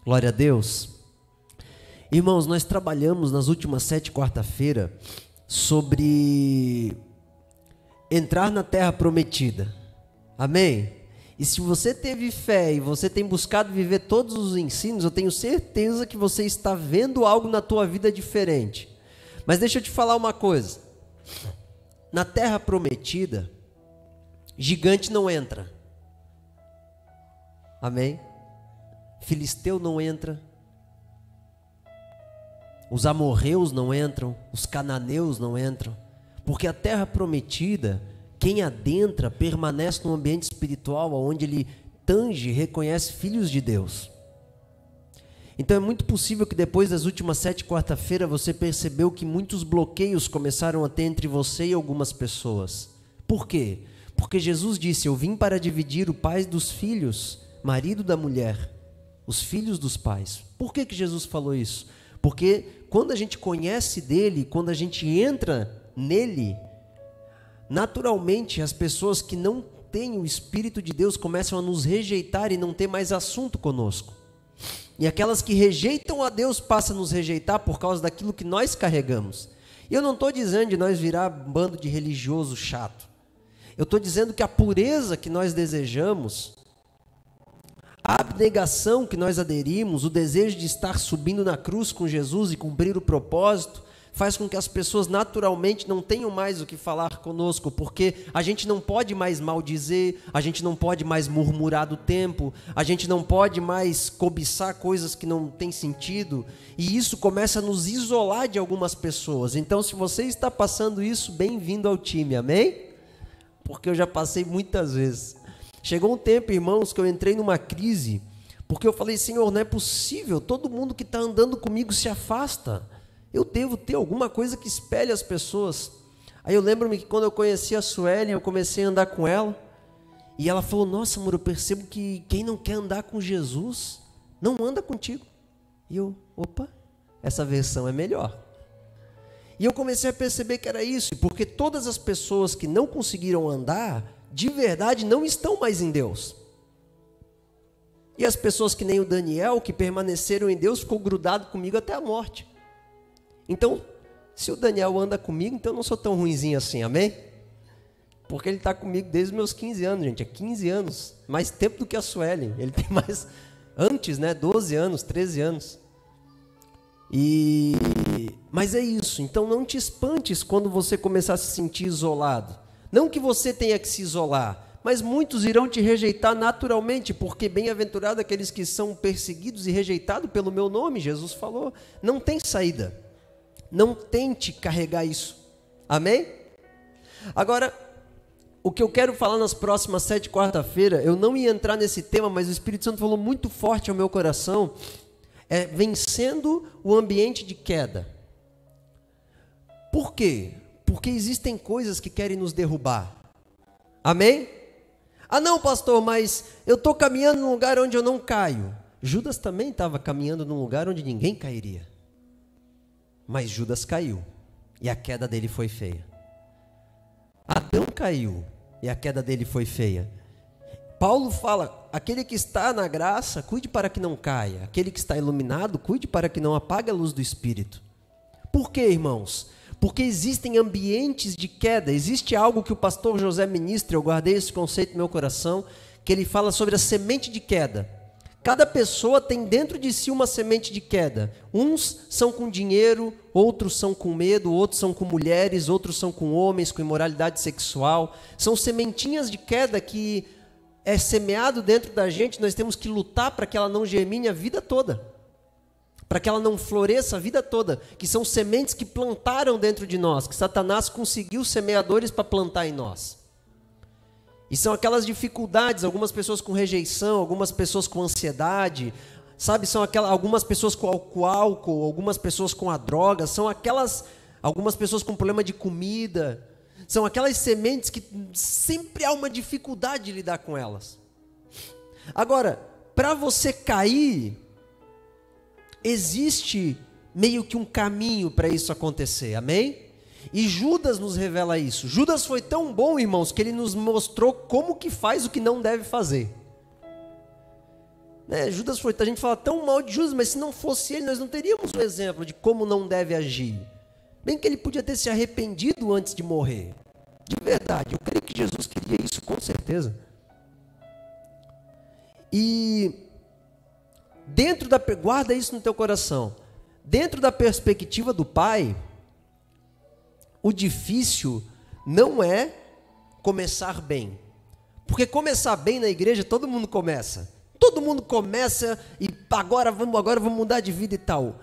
Glória a Deus. Irmãos, nós trabalhamos nas últimas 7 quarta-feira sobre entrar na terra prometida. Amém? E se você teve fé e você tem buscado viver todos os ensinos, eu tenho certeza que você está vendo algo na tua vida diferente. Mas deixa eu te falar uma coisa. Na terra prometida, gigante não entra. Amém? Filisteu não entra. Os amorreus não entram. Os cananeus não entram. Porque a terra prometida, quem adentra permanece num ambiente espiritual onde ele tange e reconhece filhos de Deus. Então é muito possível que depois das últimas 7 quarta-feira você percebeu que muitos bloqueios começaram a ter entre você e algumas pessoas. Por quê? Porque Jesus disse: eu vim para dividir o pai dos filhos, marido da mulher, os filhos dos pais. Por que Jesus falou isso? Porque quando a gente conhece dele, quando a gente entra nele, naturalmente as pessoas que não têm o Espírito de Deus começam a nos rejeitar e não ter mais assunto conosco. E aquelas que rejeitam a Deus passam a nos rejeitar por causa daquilo que nós carregamos. E eu não estou dizendo de nós virar bando de religioso chato. Eu estou dizendo que a pureza que nós desejamos, a abnegação que nós aderimos, o desejo de estar subindo na cruz com Jesus e cumprir o propósito, faz com que as pessoas naturalmente não tenham mais o que falar conosco, porque a gente não pode mais maldizer, a gente não pode mais murmurar do tempo, a gente não pode mais cobiçar coisas que não têm sentido, e isso começa a nos isolar de algumas pessoas. Então, se você está passando isso, bem-vindo ao time, amém? Porque eu já passei muitas vezes. Chegou um tempo, irmãos, que eu entrei numa crise, porque eu falei: Senhor, não é possível, todo mundo que está andando comigo se afasta. Eu devo ter alguma coisa que espelhe as pessoas. Aí eu lembro-me que quando eu conheci a Suelen, eu comecei a andar com ela. E ela falou: nossa, amor, eu percebo que quem não quer andar com Jesus, não anda contigo. E eu, opa, essa versão é melhor. E eu comecei a perceber que era isso, porque todas as pessoas que não conseguiram andar, de verdade, não estão mais em Deus. E as pessoas que nem o Daniel, que permaneceram em Deus, ficou grudado comigo até a morte. Então, se o Daniel anda comigo, então eu não sou tão ruinzinho assim, amém? Porque ele está comigo desde os meus 15 anos, gente, é 15 anos, mais tempo do que a Suelen, ele tem mais, antes, 12 anos, 13 anos. Mas é isso, então não te espantes quando você começar a se sentir isolado. Não que você tenha que se isolar, mas muitos irão te rejeitar naturalmente, porque bem-aventurado aqueles que são perseguidos e rejeitados pelo meu nome, Jesus falou, não tem saída. Não tente carregar isso. Amém? Agora, o que eu quero falar nas próximas 7 quarta-feira, eu não ia entrar nesse tema, mas o Espírito Santo falou muito forte ao meu coração, é vencendo o ambiente de queda. Por quê? Porque existem coisas que querem nos derrubar. Amém? Ah não, pastor, mas eu estou caminhando num lugar onde eu não caio. Judas também estava caminhando num lugar onde ninguém cairia. Mas Judas caiu, e a queda dele foi feia. Adão caiu, e a queda dele foi feia. Paulo fala: aquele que está na graça, cuide para que não caia. Aquele que está iluminado, cuide para que não apague a luz do Espírito. Por quê, irmãos? Porque existem ambientes de queda. Existe algo que o pastor José ministra, eu guardei esse conceito no meu coração, que ele fala sobre a semente de queda. Cada pessoa tem dentro de si uma semente de queda. Uns são com dinheiro, outros são com medo, outros são com mulheres, outros são com homens, com imoralidade sexual. São sementinhas de queda que é semeado dentro da gente, nós temos que lutar para que ela não germine a vida toda. Para que ela não floresça a vida toda. Que são sementes que plantaram dentro de nós, que Satanás conseguiu semeadores para plantar em nós. E são aquelas dificuldades, algumas pessoas com rejeição, algumas pessoas com ansiedade, sabe? São algumas pessoas com álcool, algumas pessoas com a droga, são algumas pessoas com problema de comida. São aquelas sementes que sempre há uma dificuldade de lidar com elas. Agora, para você cair, existe meio que um caminho para isso acontecer, amém? E Judas nos revela isso. Judas foi tão bom, irmãos, que ele nos mostrou como que faz o que não deve fazer. Né? Judas foi, a gente fala tão mal de Judas, mas se não fosse ele, nós não teríamos um exemplo de como não deve agir. Bem que ele podia ter se arrependido antes de morrer. De verdade, eu creio que Jesus queria isso, com certeza. E guarda isso no teu coração. Dentro da perspectiva do Pai, o difícil não é começar bem. Porque começar bem na igreja, todo mundo começa. Todo mundo começa e agora vamos mudar de vida e tal.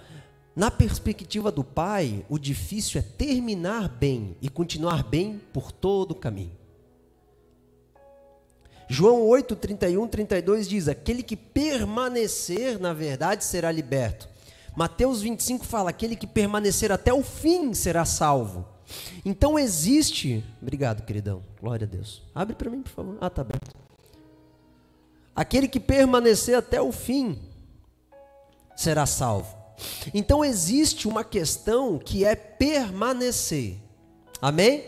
Na perspectiva do Pai, o difícil é terminar bem e continuar bem por todo o caminho. João 8, 31, 32 diz: aquele que permanecer na verdade será liberto. Mateus 25 fala: aquele que permanecer até o fim será salvo. Então existe... Obrigado, queridão. Glória a Deus. Abre para mim, por favor. Ah, está aberto. Aquele que permanecer até o fim será salvo. Então existe uma questão que é permanecer. Amém?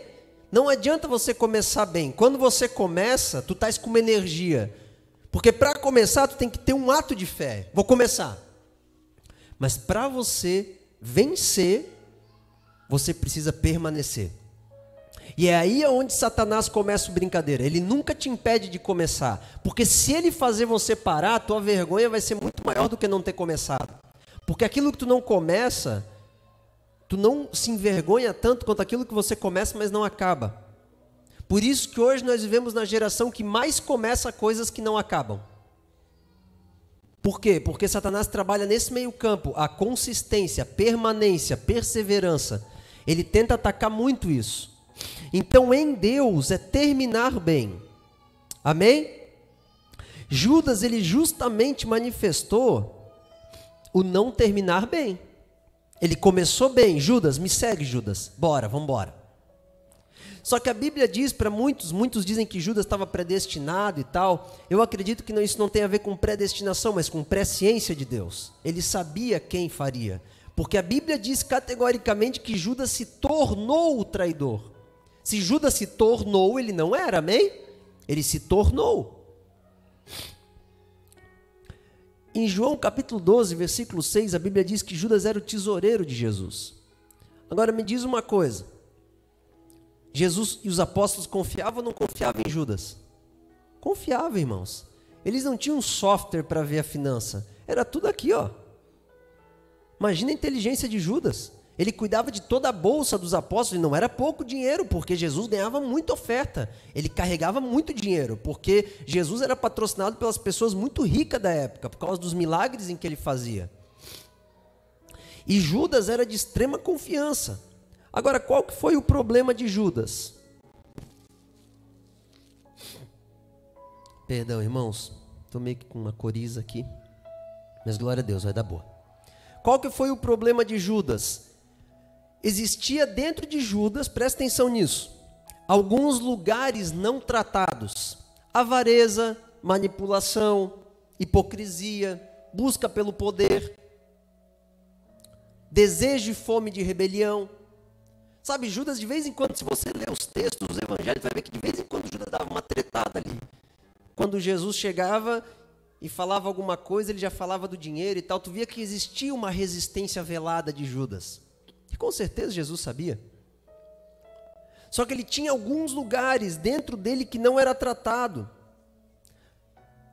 Não adianta você começar bem. Quando você começa, tu estás com uma energia. Porque para começar, tu tem que ter um ato de fé. Vou começar. Mas para você vencer, você precisa permanecer. E é aí onde Satanás começa a brincadeira. Ele nunca te impede de começar. Porque se ele fazer você parar, a tua vergonha vai ser muito maior do que não ter começado. Porque aquilo que tu não começa, tu não se envergonha tanto quanto aquilo que você começa, mas não acaba. Por isso que hoje nós vivemos na geração que mais começa coisas que não acabam. Por quê? Porque Satanás trabalha nesse meio campo, a consistência, a permanência, perseverança. Ele tenta atacar muito isso. Então, em Deus é terminar bem. Amém? Judas, ele justamente manifestou o não terminar bem. Ele começou bem. Judas, me segue, Judas. Bora, vamos embora. Só que a Bíblia diz para muitos dizem que Judas estava predestinado e tal. Eu acredito que isso não tem a ver com predestinação, mas com presciência de Deus. Ele sabia quem faria. Porque a Bíblia diz categoricamente que Judas se tornou o traidor. Se Judas se tornou, ele não era, amém? Ele se tornou. Em João capítulo 12, versículo 6, a Bíblia diz que Judas era o tesoureiro de Jesus. Agora me diz uma coisa. Jesus e os apóstolos confiavam ou não confiavam em Judas? Confiavam, irmãos. Eles não tinham um software para ver a finança. Era tudo aqui, ó. Imagina a inteligência de Judas. Ele cuidava de toda a bolsa dos apóstolos, e não era pouco dinheiro, porque Jesus ganhava muita oferta. Ele carregava muito dinheiro, porque Jesus era patrocinado pelas pessoas muito ricas da época, por causa dos milagres em que ele fazia. E Judas era de extrema confiança. Agora, qual que foi o problema de Judas? Perdão, irmãos, estou meio que com uma coriza aqui, mas glória a Deus, vai dar boa. Qual que foi o problema de Judas? Existia dentro de Judas, presta atenção nisso, alguns lugares não tratados: avareza, manipulação, hipocrisia, busca pelo poder, desejo e fome de rebelião. Sabe, Judas, de vez em quando, se você ler os textos dos evangelhos, vai ver que de vez em quando Judas dava uma tretada ali. Quando Jesus chegava e falava alguma coisa, ele já falava do dinheiro e tal, tu via que existia uma resistência velada de Judas. E com certeza Jesus sabia. Só que ele tinha alguns lugares dentro dele que não era tratado.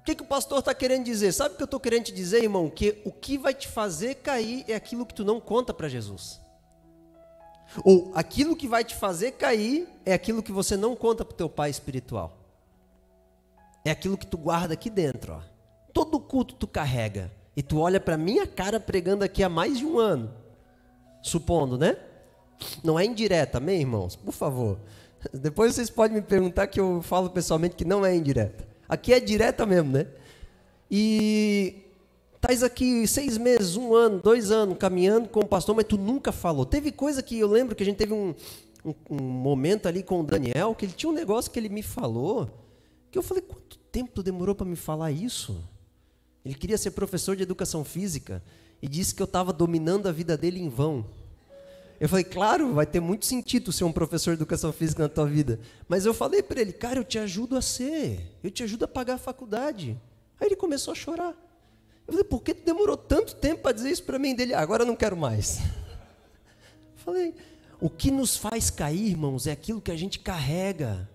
O que o pastor está querendo dizer? Sabe o que eu estou querendo te dizer, irmão? Que o que vai te fazer cair é aquilo que tu não conta para Jesus. Ou aquilo que vai te fazer cair é aquilo que você não conta para o teu pai espiritual. É aquilo que tu guarda aqui dentro, ó. Todo culto tu carrega. E tu olha para minha cara pregando aqui há mais de um ano. Supondo, né? Não é indireta, amém, irmãos? Por favor. Depois vocês podem me perguntar que eu falo pessoalmente que não é indireta. Aqui é direta mesmo, né? E estás aqui 6 meses, 1 ano, 2 anos caminhando com o pastor, mas tu nunca falou. Teve coisa que eu lembro que a gente teve um momento ali com o Daniel, que ele tinha um negócio que ele me falou, que eu falei, quanto tempo tu demorou para me falar isso? Ele queria ser professor de educação física e disse que eu estava dominando a vida dele em vão. Eu falei, claro, vai ter muito sentido ser um professor de educação física na tua vida. Mas eu falei para ele, cara, eu te ajudo a ser, eu te ajudo a pagar a faculdade. Aí ele começou a chorar. Eu falei, por que tu demorou tanto tempo para dizer isso para mim? Dele, agora eu não quero mais. Falei, o que nos faz cair, irmãos, é aquilo que a gente carrega,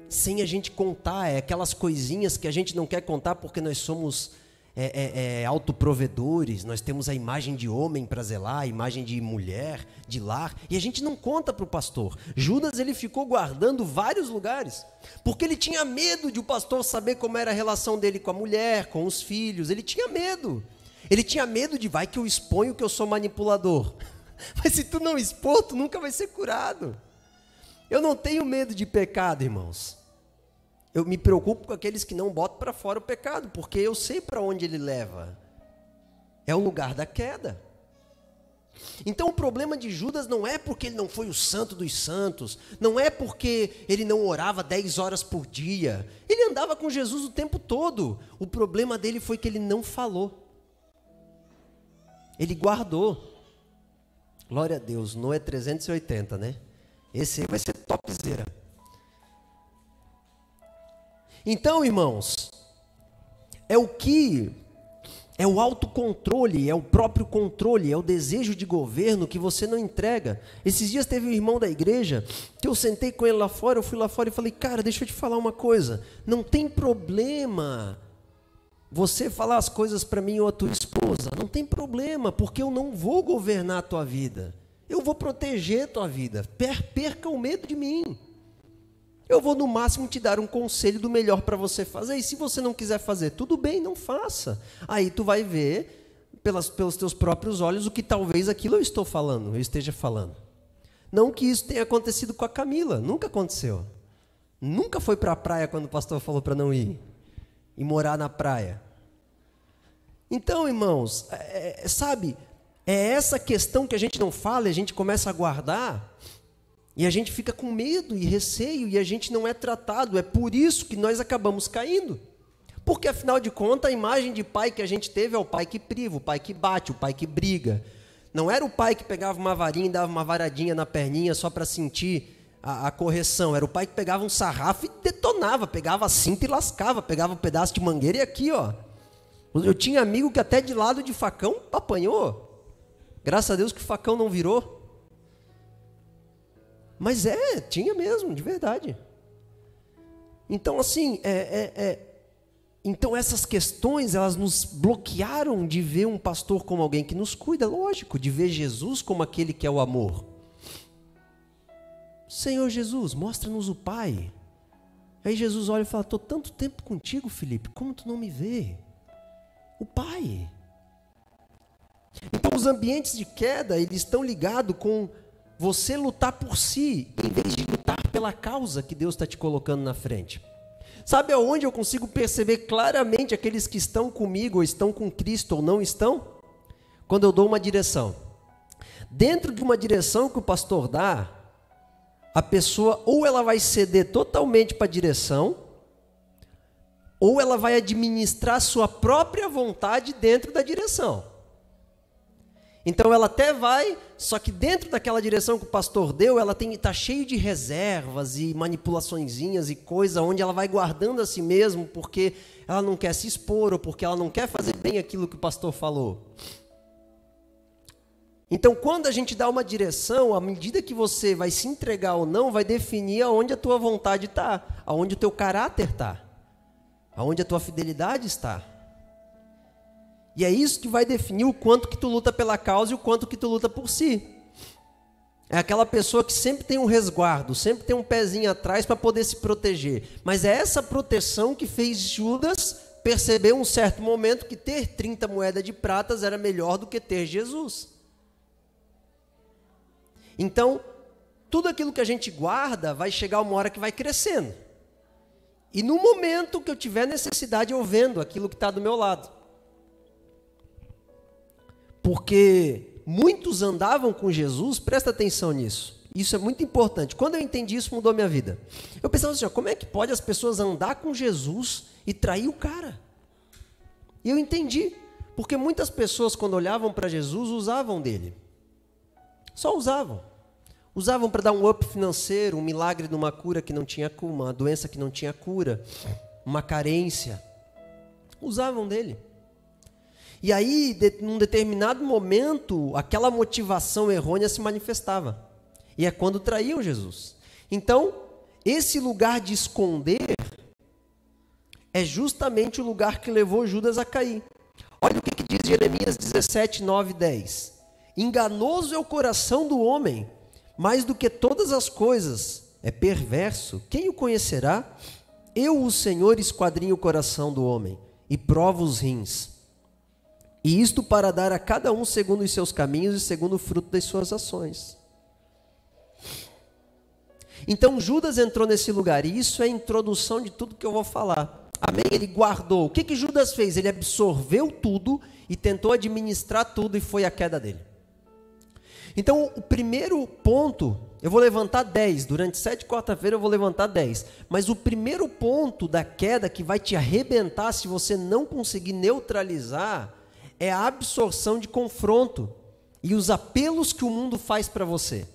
sem a gente contar, é aquelas coisinhas que a gente não quer contar porque nós somos autoprovedores, nós temos a imagem de homem para zelar, a imagem de mulher, de lar, e a gente não conta para o pastor. Judas, ele ficou guardando vários lugares, porque ele tinha medo de o pastor saber como era a relação dele com a mulher, com os filhos, ele tinha medo de, vai que eu exponho que eu sou manipulador, mas se tu não expor, tu nunca vai ser curado. Eu não tenho medo de pecado, irmãos. Eu me preocupo com aqueles que não botam para fora o pecado, porque eu sei para onde ele leva. É o lugar da queda. Então o problema de Judas não é porque ele não foi o santo dos santos, não é porque ele não orava 10 horas por dia. Ele andava com Jesus o tempo todo. O problema dele foi que ele não falou. Ele guardou. Glória a Deus, Noé 380, né? Esse aí vai ser topzera. Então, irmãos, é o autocontrole, é o próprio controle, é o desejo de governo que você não entrega. Esses dias teve um irmão da igreja, que eu sentei com ele lá fora, eu fui lá fora e falei, cara, deixa eu te falar uma coisa, não tem problema você falar as coisas para mim ou a tua esposa, não tem problema, porque eu não vou governar a tua vida, eu vou proteger a tua vida, perca o medo de mim. Eu vou no máximo te dar um conselho do melhor para você fazer, e se você não quiser fazer, tudo bem, não faça. Aí tu vai ver pelos teus próprios olhos o que talvez aquilo eu esteja falando. Não que isso tenha acontecido com a Camila, nunca aconteceu. Nunca foi para a praia quando o pastor falou para não ir, e morar na praia. Então, irmãos, sabe, é essa questão que a gente não fala, e a gente começa a guardar, e a gente fica com medo e receio, e a gente não é tratado. É por isso que nós acabamos caindo. Porque, afinal de contas, a imagem de pai que a gente teve é o pai que priva, o pai que bate, o pai que briga. Não era o pai que pegava uma varinha e dava uma varadinha na perninha só para sentir a correção. Era o pai que pegava um sarrafo e detonava, pegava a cinta e lascava, pegava um pedaço de mangueira e aqui, ó. Eu tinha amigo que até de lado de facão apanhou. Graças a Deus que o facão não virou. Mas tinha mesmo, de verdade. Então, assim, então essas questões, elas nos bloquearam de ver um pastor como alguém que nos cuida, lógico, de ver Jesus como aquele que é o amor. Senhor Jesus, mostra-nos o Pai. Aí Jesus olha e fala, estou tanto tempo contigo, Felipe, como tu não me vê? O Pai. Então, os ambientes de queda, eles estão ligados com você lutar por si, em vez de lutar pela causa que Deus está te colocando na frente. Sabe aonde eu consigo perceber claramente aqueles que estão comigo, ou estão com Cristo, ou não estão? Quando eu dou uma direção. Dentro de uma direção que o pastor dá, a pessoa ou ela vai ceder totalmente para a direção, ou ela vai administrar sua própria vontade dentro da direção. Então ela até vai, só que dentro daquela direção que o pastor deu, ela está cheio de reservas e manipulaçõezinhas e coisa, onde ela vai guardando a si mesmo, porque ela não quer se expor, ou porque ela não quer fazer bem aquilo que o pastor falou. Então quando a gente dá uma direção, à medida que você vai se entregar ou não, vai definir aonde a tua vontade está, aonde o teu caráter está, aonde a tua fidelidade está. E é isso que vai definir o quanto que tu luta pela causa e o quanto que tu luta por si. É aquela pessoa que sempre tem um resguardo, sempre tem um pezinho atrás para poder se proteger. Mas é essa proteção que fez Judas perceber um certo momento que ter 30 moedas de pratas era melhor do que ter Jesus. Então, tudo aquilo que a gente guarda vai chegar uma hora que vai crescendo. E no momento que eu tiver necessidade, eu vendo aquilo que está do meu lado. Porque muitos andavam com Jesus, presta atenção nisso. Isso é muito importante. Quando eu entendi isso, mudou a minha vida. Eu pensava assim, como é que pode as pessoas andar com Jesus e trair o cara? E eu entendi. Porque muitas pessoas, quando olhavam para Jesus, usavam dele. Só usavam. Usavam para dar um up financeiro, um milagre de uma cura que não tinha cura, uma doença que não tinha cura, uma carência. Usavam dele. E aí, num determinado momento, aquela motivação errônea se manifestava. E é quando traíam Jesus. Então, esse lugar de esconder é justamente o lugar que levou Judas a cair. Olha o que diz Jeremias 17, 9 e 10. Enganoso é o coração do homem, mais do que todas as coisas. É perverso. Quem o conhecerá? Eu, o Senhor, esquadrinho o coração do homem e provo os rins. E isto para dar a cada um segundo os seus caminhos e segundo o fruto das suas ações. Então Judas entrou nesse lugar, e isso é a introdução de tudo que eu vou falar. Amém? Ele guardou. O que Judas fez? Ele absorveu tudo e tentou administrar tudo, e foi a queda dele. Então, o primeiro ponto, eu vou levantar 10, durante 7 quarta-feira eu vou levantar 10, mas o primeiro ponto da queda que vai te arrebentar se você não conseguir neutralizar, é a absorção de confronto e os apelos que o mundo faz para você.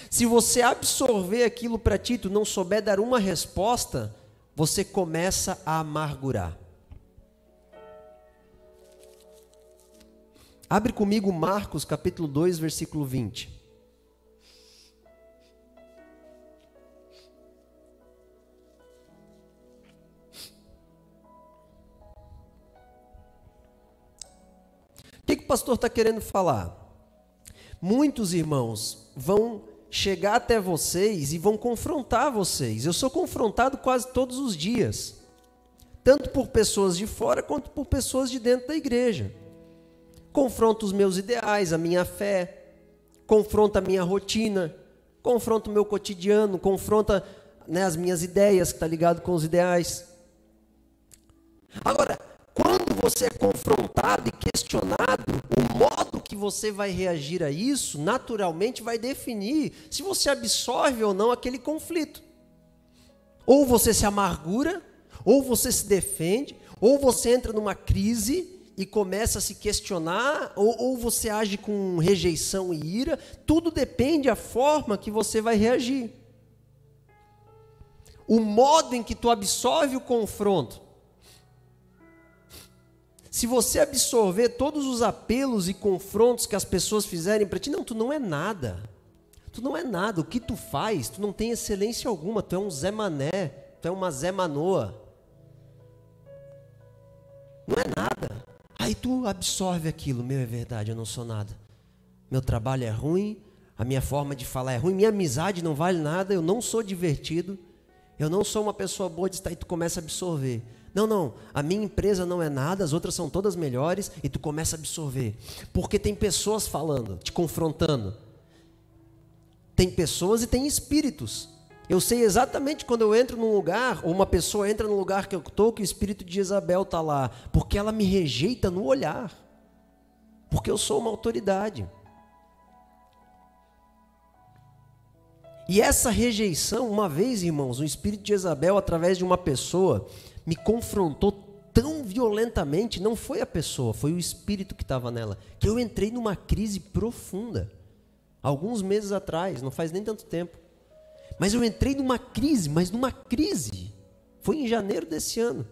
Se você absorver aquilo para ti, tu não souber dar uma resposta, você começa a amargurar. Abre comigo Marcos capítulo 2, versículo 20. O que o pastor está querendo falar? Muitos irmãos vão chegar até vocês e vão confrontar vocês. Eu sou confrontado quase todos os dias, tanto por pessoas de fora quanto por pessoas de dentro da igreja. Confronto os meus ideais, a minha fé, confronta a minha rotina, confronta o meu cotidiano, confronta, as minhas ideias, que está ligado com os ideais. Agora, quando você é confrontado e questionado, o modo que você vai reagir a isso, naturalmente vai definir se você absorve ou não aquele conflito. Ou você se amargura, ou você se defende, ou você entra numa crise e começa a se questionar, ou você age com rejeição e ira. Tudo depende da forma que você vai reagir. O modo em que tu absorve o confronto. Se você absorver todos os apelos e confrontos que as pessoas fizerem para ti, não, tu não é nada. Tu não é nada. O que tu faz, tu não tem excelência alguma. Tu é um Zé Mané, tu é uma Zé Manoa. Não é nada. Aí tu absorve aquilo. Meu, é verdade, eu não sou nada. Meu trabalho é ruim, a minha forma de falar é ruim, minha amizade não vale nada, eu não sou divertido, eu não sou uma pessoa boa de estar, e tu começa a absorver. Não, a minha empresa não é nada, as outras são todas melhores, e tu começa a absorver. Porque tem pessoas falando, te confrontando. Tem pessoas e tem espíritos. Eu sei exatamente quando eu entro num lugar, ou uma pessoa entra num lugar que eu estou, que o espírito de Jezabel está lá, porque ela me rejeita no olhar. Porque eu sou uma autoridade. E essa rejeição, uma vez, irmãos, o espírito de Jezabel, através de uma pessoa, me confrontou tão violentamente. Não foi a pessoa, foi o espírito que estava nela, que eu entrei numa crise profunda, alguns meses atrás, não faz nem tanto tempo, mas eu entrei numa crise, foi em janeiro desse ano,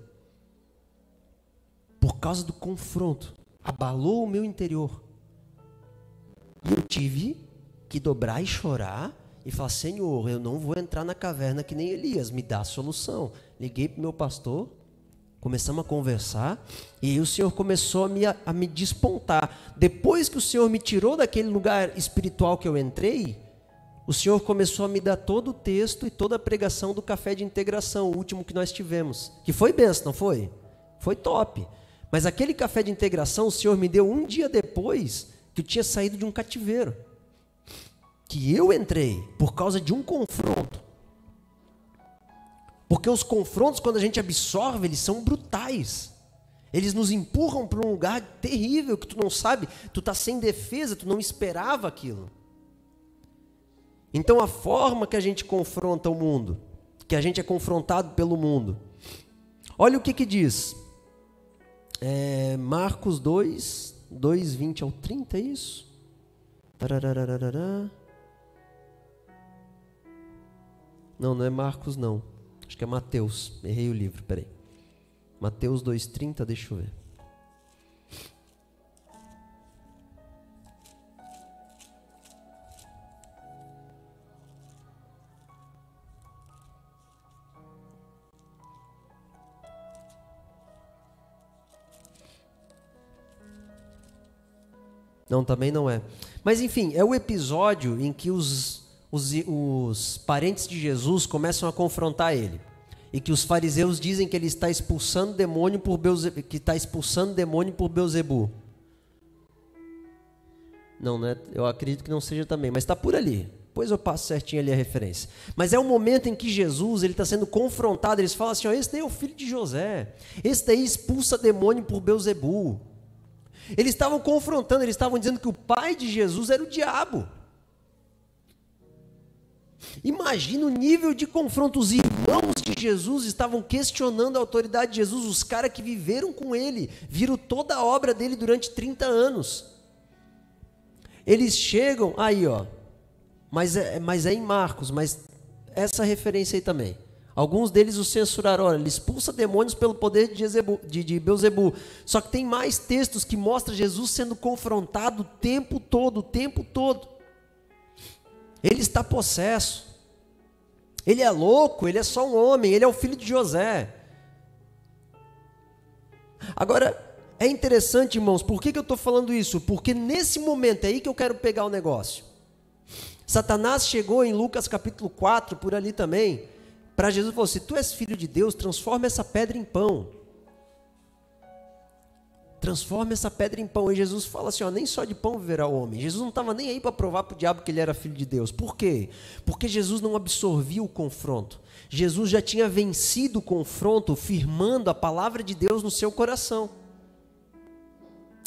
por causa do confronto, abalou o meu interior, e eu tive que dobrar e chorar, e falar: Senhor, eu não vou entrar na caverna que nem Elias, me dá a solução. Liguei para o meu pastor, começamos a conversar, e aí o Senhor começou a me despontar. Depois que o Senhor me tirou daquele lugar espiritual que eu entrei, o Senhor começou a me dar todo o texto e toda a pregação do café de integração, o último que nós tivemos, que foi benção, não foi? Foi top. Mas aquele café de integração o Senhor me deu um dia depois que eu tinha saído de um cativeiro, que eu entrei por causa de um confronto. Porque os confrontos, quando a gente absorve, eles são brutais. Eles nos empurram para um lugar terrível que tu não sabe, tu está sem defesa, tu não esperava aquilo. Então a forma que a gente confronta o mundo, que a gente é confrontado pelo mundo. Olha o que diz. Marcos 2, 20 ao 30, é isso? Não é Marcos não. Acho que é Mateus. Errei o livro, peraí. Mateus 2,30, deixa eu ver. Não, também não é. Mas enfim, é o episódio em que os parentes de Jesus começam a confrontar ele. E que os fariseus dizem que ele está expulsando demônio por Beelzebu. Não, né? Eu acredito que não seja também, mas está por ali. Depois eu passo certinho ali a referência. Mas é o momento em que Jesus está sendo confrontado. Eles falam assim, ó, esse daí é o filho de José. Esse daí expulsa demônio por Beelzebu. Eles estavam confrontando, eles estavam dizendo que o pai de Jesus era o diabo. Imagina o nível de confronto. Os irmãos de Jesus estavam questionando a autoridade de Jesus. Os caras que viveram com ele, viram toda a obra dele durante 30 anos. Eles chegam, aí ó, mas é em Marcos, mas essa referência aí também. Alguns deles o censuraram, olha, ele expulsa demônios pelo poder de Beelzebu. Só que tem mais textos que mostram Jesus sendo confrontado o tempo todo. Ele está possesso. Ele é louco, ele é só um homem, ele é o filho de José. Agora, é interessante, irmãos, por que eu estou falando isso? Porque nesse momento é aí que eu quero pegar o negócio. Satanás chegou em Lucas capítulo 4, por ali também, para Jesus e falou assim, tu és filho de Deus, transforma essa pedra em pão. Transforma essa pedra em pão. E Jesus fala assim, ó, nem só de pão viverá o homem. Jesus não estava nem aí para provar para o diabo que ele era filho de Deus. Por quê? Porque Jesus não absorvia o confronto. Jesus já tinha vencido o confronto, firmando a palavra de Deus no seu coração.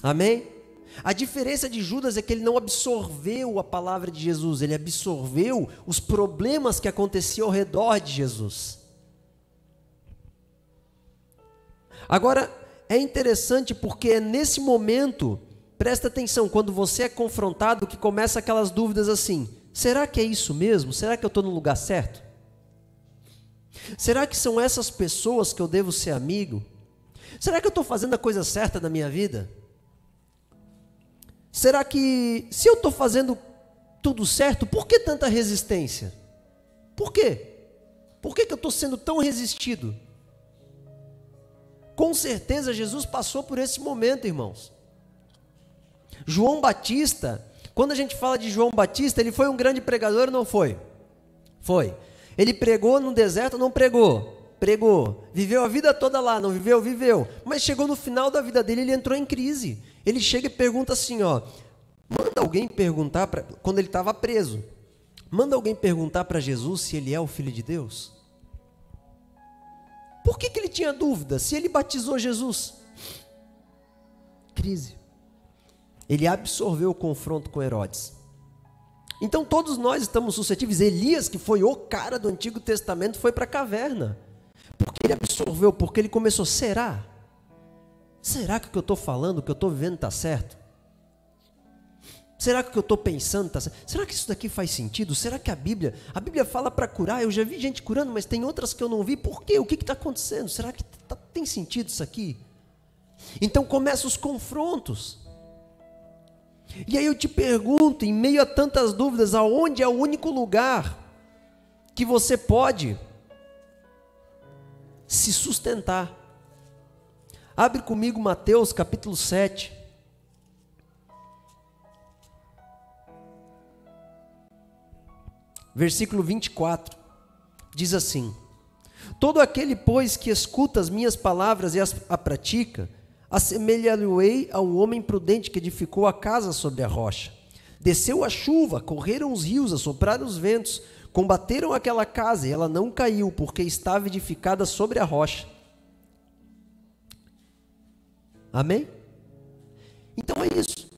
Amém? A diferença de Judas é que ele não absorveu a palavra de Jesus, ele absorveu os problemas que aconteciam ao redor de Jesus. Agora, é interessante porque é nesse momento, presta atenção, quando você é confrontado, que começa aquelas dúvidas assim, será que é isso mesmo? Será que eu estou no lugar certo? Será que são essas pessoas que eu devo ser amigo? Será que eu estou fazendo a coisa certa na minha vida? Será que, se eu estou fazendo tudo certo, por que tanta resistência? Por quê? Por que eu estou sendo tão resistido? Com certeza Jesus passou por esse momento, irmãos. João Batista, quando a gente fala de João Batista, ele foi um grande pregador ou não foi? Foi. Ele pregou no deserto ou não pregou? Pregou. Viveu a vida toda lá, não viveu? Viveu. Mas chegou no final da vida dele, ele entrou em crise. Ele chega e pergunta assim, ó, manda alguém perguntar, quando ele estava preso, manda alguém perguntar para Jesus se ele é o Filho de Deus? Por que ele tinha dúvida? Se ele batizou Jesus? Crise. Ele absorveu o confronto com Herodes. Então todos nós estamos suscetíveis. Elias, que foi o cara do Antigo Testamento, foi para a caverna. Porque ele absorveu, porque ele começou, será? Será que o que eu estou falando, o que eu estou vivendo está certo? Será que o que eu estou pensando está certo? Será que isso daqui faz sentido? Será que a Bíblia fala para curar? Eu já vi gente curando, mas tem outras que eu não vi. Por quê? O que está acontecendo? Será que tem sentido isso aqui? Então começam os confrontos. E aí eu te pergunto, em meio a tantas dúvidas, aonde é o único lugar que você pode se sustentar? Abre comigo Mateus capítulo 7. Versículo 24. Diz assim: todo aquele, pois, que escuta as minhas palavras e as pratica, assemelhá-lo-ei a um homem prudente que edificou a casa sobre a rocha. Desceu a chuva, correram os rios, assopraram os ventos, combateram aquela casa e ela não caiu, porque estava edificada sobre a rocha. Amém? Então é isso.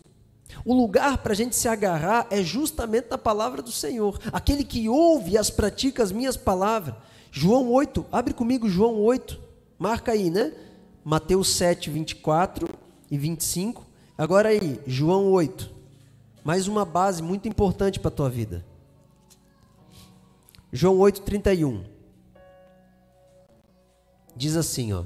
O lugar para a gente se agarrar é justamente na palavra do Senhor. Aquele que ouve e as pratica as minhas palavras. João 8, abre comigo João 8. Marca aí, né? Mateus 7, 24 e 25. Agora aí, João 8. Mais uma base muito importante para a tua vida. João 8, 31. Diz assim, ó.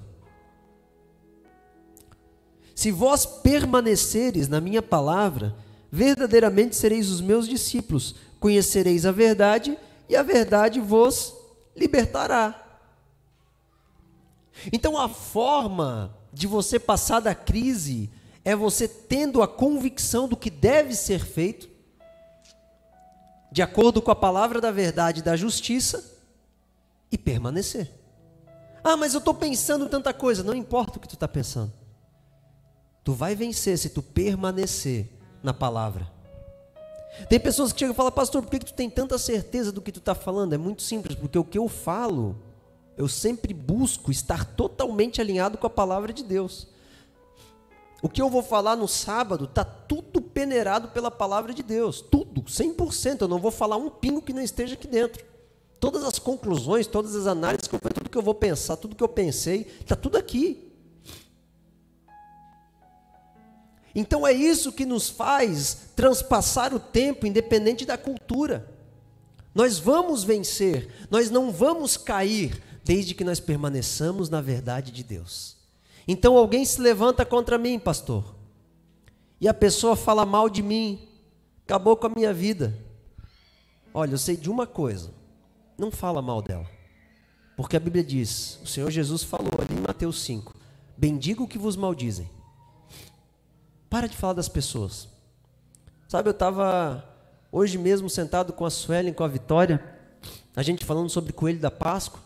Se vós permaneceres na minha palavra, verdadeiramente sereis os meus discípulos, conhecereis a verdade e a verdade vos libertará. Então a forma de você passar da crise é você tendo a convicção do que deve ser feito, de acordo com a palavra da verdade e da justiça, e permanecer. Ah, mas eu estou pensando tanta coisa. Não importa o que tu está pensando. Tu vai vencer se tu permanecer na palavra. Tem pessoas que chegam e falam: pastor, por que tu tem tanta certeza do que tu está falando? É muito simples, porque o que eu falo, eu sempre busco estar totalmente alinhado com a palavra de Deus. O que eu vou falar no sábado está tudo peneirado pela palavra de Deus. Tudo, 100%. Eu não vou falar um pingo que não esteja aqui dentro. Todas as conclusões, todas as análises, tudo que eu vou pensar, tudo que eu pensei, está tudo aqui. Então é isso que nos faz transpassar o tempo, independente da cultura. Nós vamos vencer, nós não vamos cair, desde que nós permaneçamos na verdade de Deus. Então alguém se levanta contra mim, pastor, e a pessoa fala mal de mim, acabou com a minha vida. Olha, eu sei de uma coisa, não fala mal dela, porque a Bíblia diz, o Senhor Jesus falou ali em Mateus 5, bendiga o que vos maldizem. Para de falar das pessoas. Sabe, eu estava hoje mesmo sentado com a Suelen, com a Vitória, a gente falando sobre coelho da Páscoa,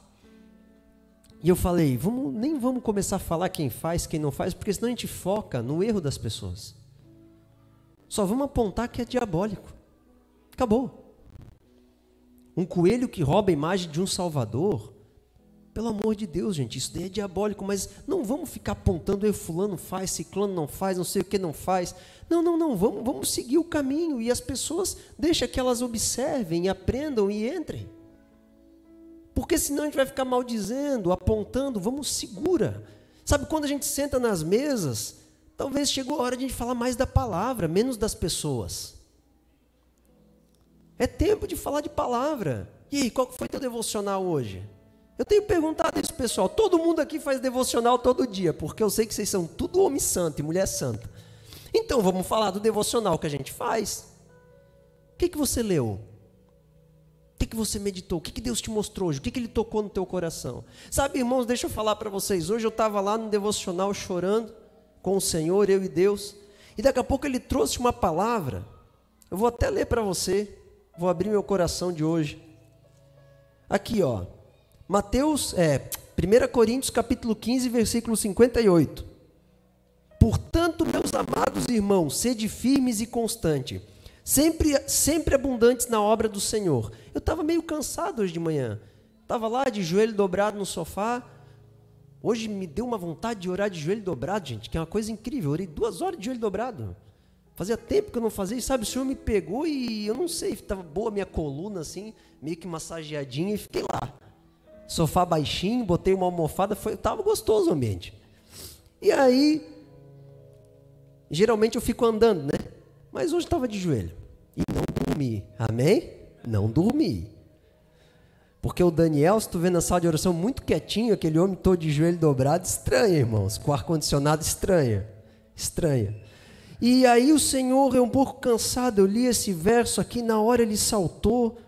e eu falei, nem vamos começar a falar quem faz, quem não faz, porque senão a gente foca no erro das pessoas. Só vamos apontar que é diabólico. Acabou. Um coelho que rouba a imagem de um salvador, pelo amor de Deus, gente, isso daí é diabólico, mas não vamos ficar apontando, fulano faz, ciclano não faz, não sei o que não faz. Não, vamos seguir o caminho, e as pessoas, deixa que elas observem, aprendam e entrem. Porque senão a gente vai ficar maldizendo, apontando, vamos segura. Sabe, quando a gente senta nas mesas, talvez chegou a hora de a gente falar mais da palavra, menos das pessoas. É tempo de falar de palavra. E aí, qual foi teu devocional hoje? Eu tenho perguntado isso, pessoal. Todo mundo aqui faz devocional todo dia, porque eu sei que vocês são tudo homem santo e mulher santa. Então vamos falar do devocional que a gente faz. O que você leu? O que você meditou? O que Deus te mostrou hoje? O que Ele tocou no teu coração? Sabe, irmãos, deixa eu falar para vocês. Hoje eu estava lá no devocional chorando com o Senhor, eu e Deus. E daqui a pouco Ele trouxe uma palavra. Eu vou até ler para você. Vou abrir meu coração de hoje. Aqui, ó. 1 Coríntios capítulo 15, versículo 58. Portanto, meus amados irmãos, sede firmes e constantes, sempre abundantes na obra do Senhor. Eu estava meio cansado hoje de manhã. Estava lá de joelho dobrado no sofá. Hoje me deu uma vontade de orar de joelho dobrado, gente, que é uma coisa incrível. Eu orei 2 horas de joelho dobrado. Fazia tempo que eu não fazia, e sabe, o Senhor me pegou e eu não sei, estava boa a minha coluna assim, meio que massageadinha, e fiquei lá. Sofá baixinho, botei uma almofada, estava gostoso o ambiente. E aí, geralmente eu fico andando, né? Mas hoje estava de joelho. E não dormi. Amém? Não dormi. Porque o Daniel, se tu vê na sala de oração muito quietinho, aquele homem todo de joelho dobrado, estranha, irmãos. Com o ar-condicionado, estranha. E aí o Senhor é um pouco cansado. Eu li esse verso aqui, na hora ele saltou.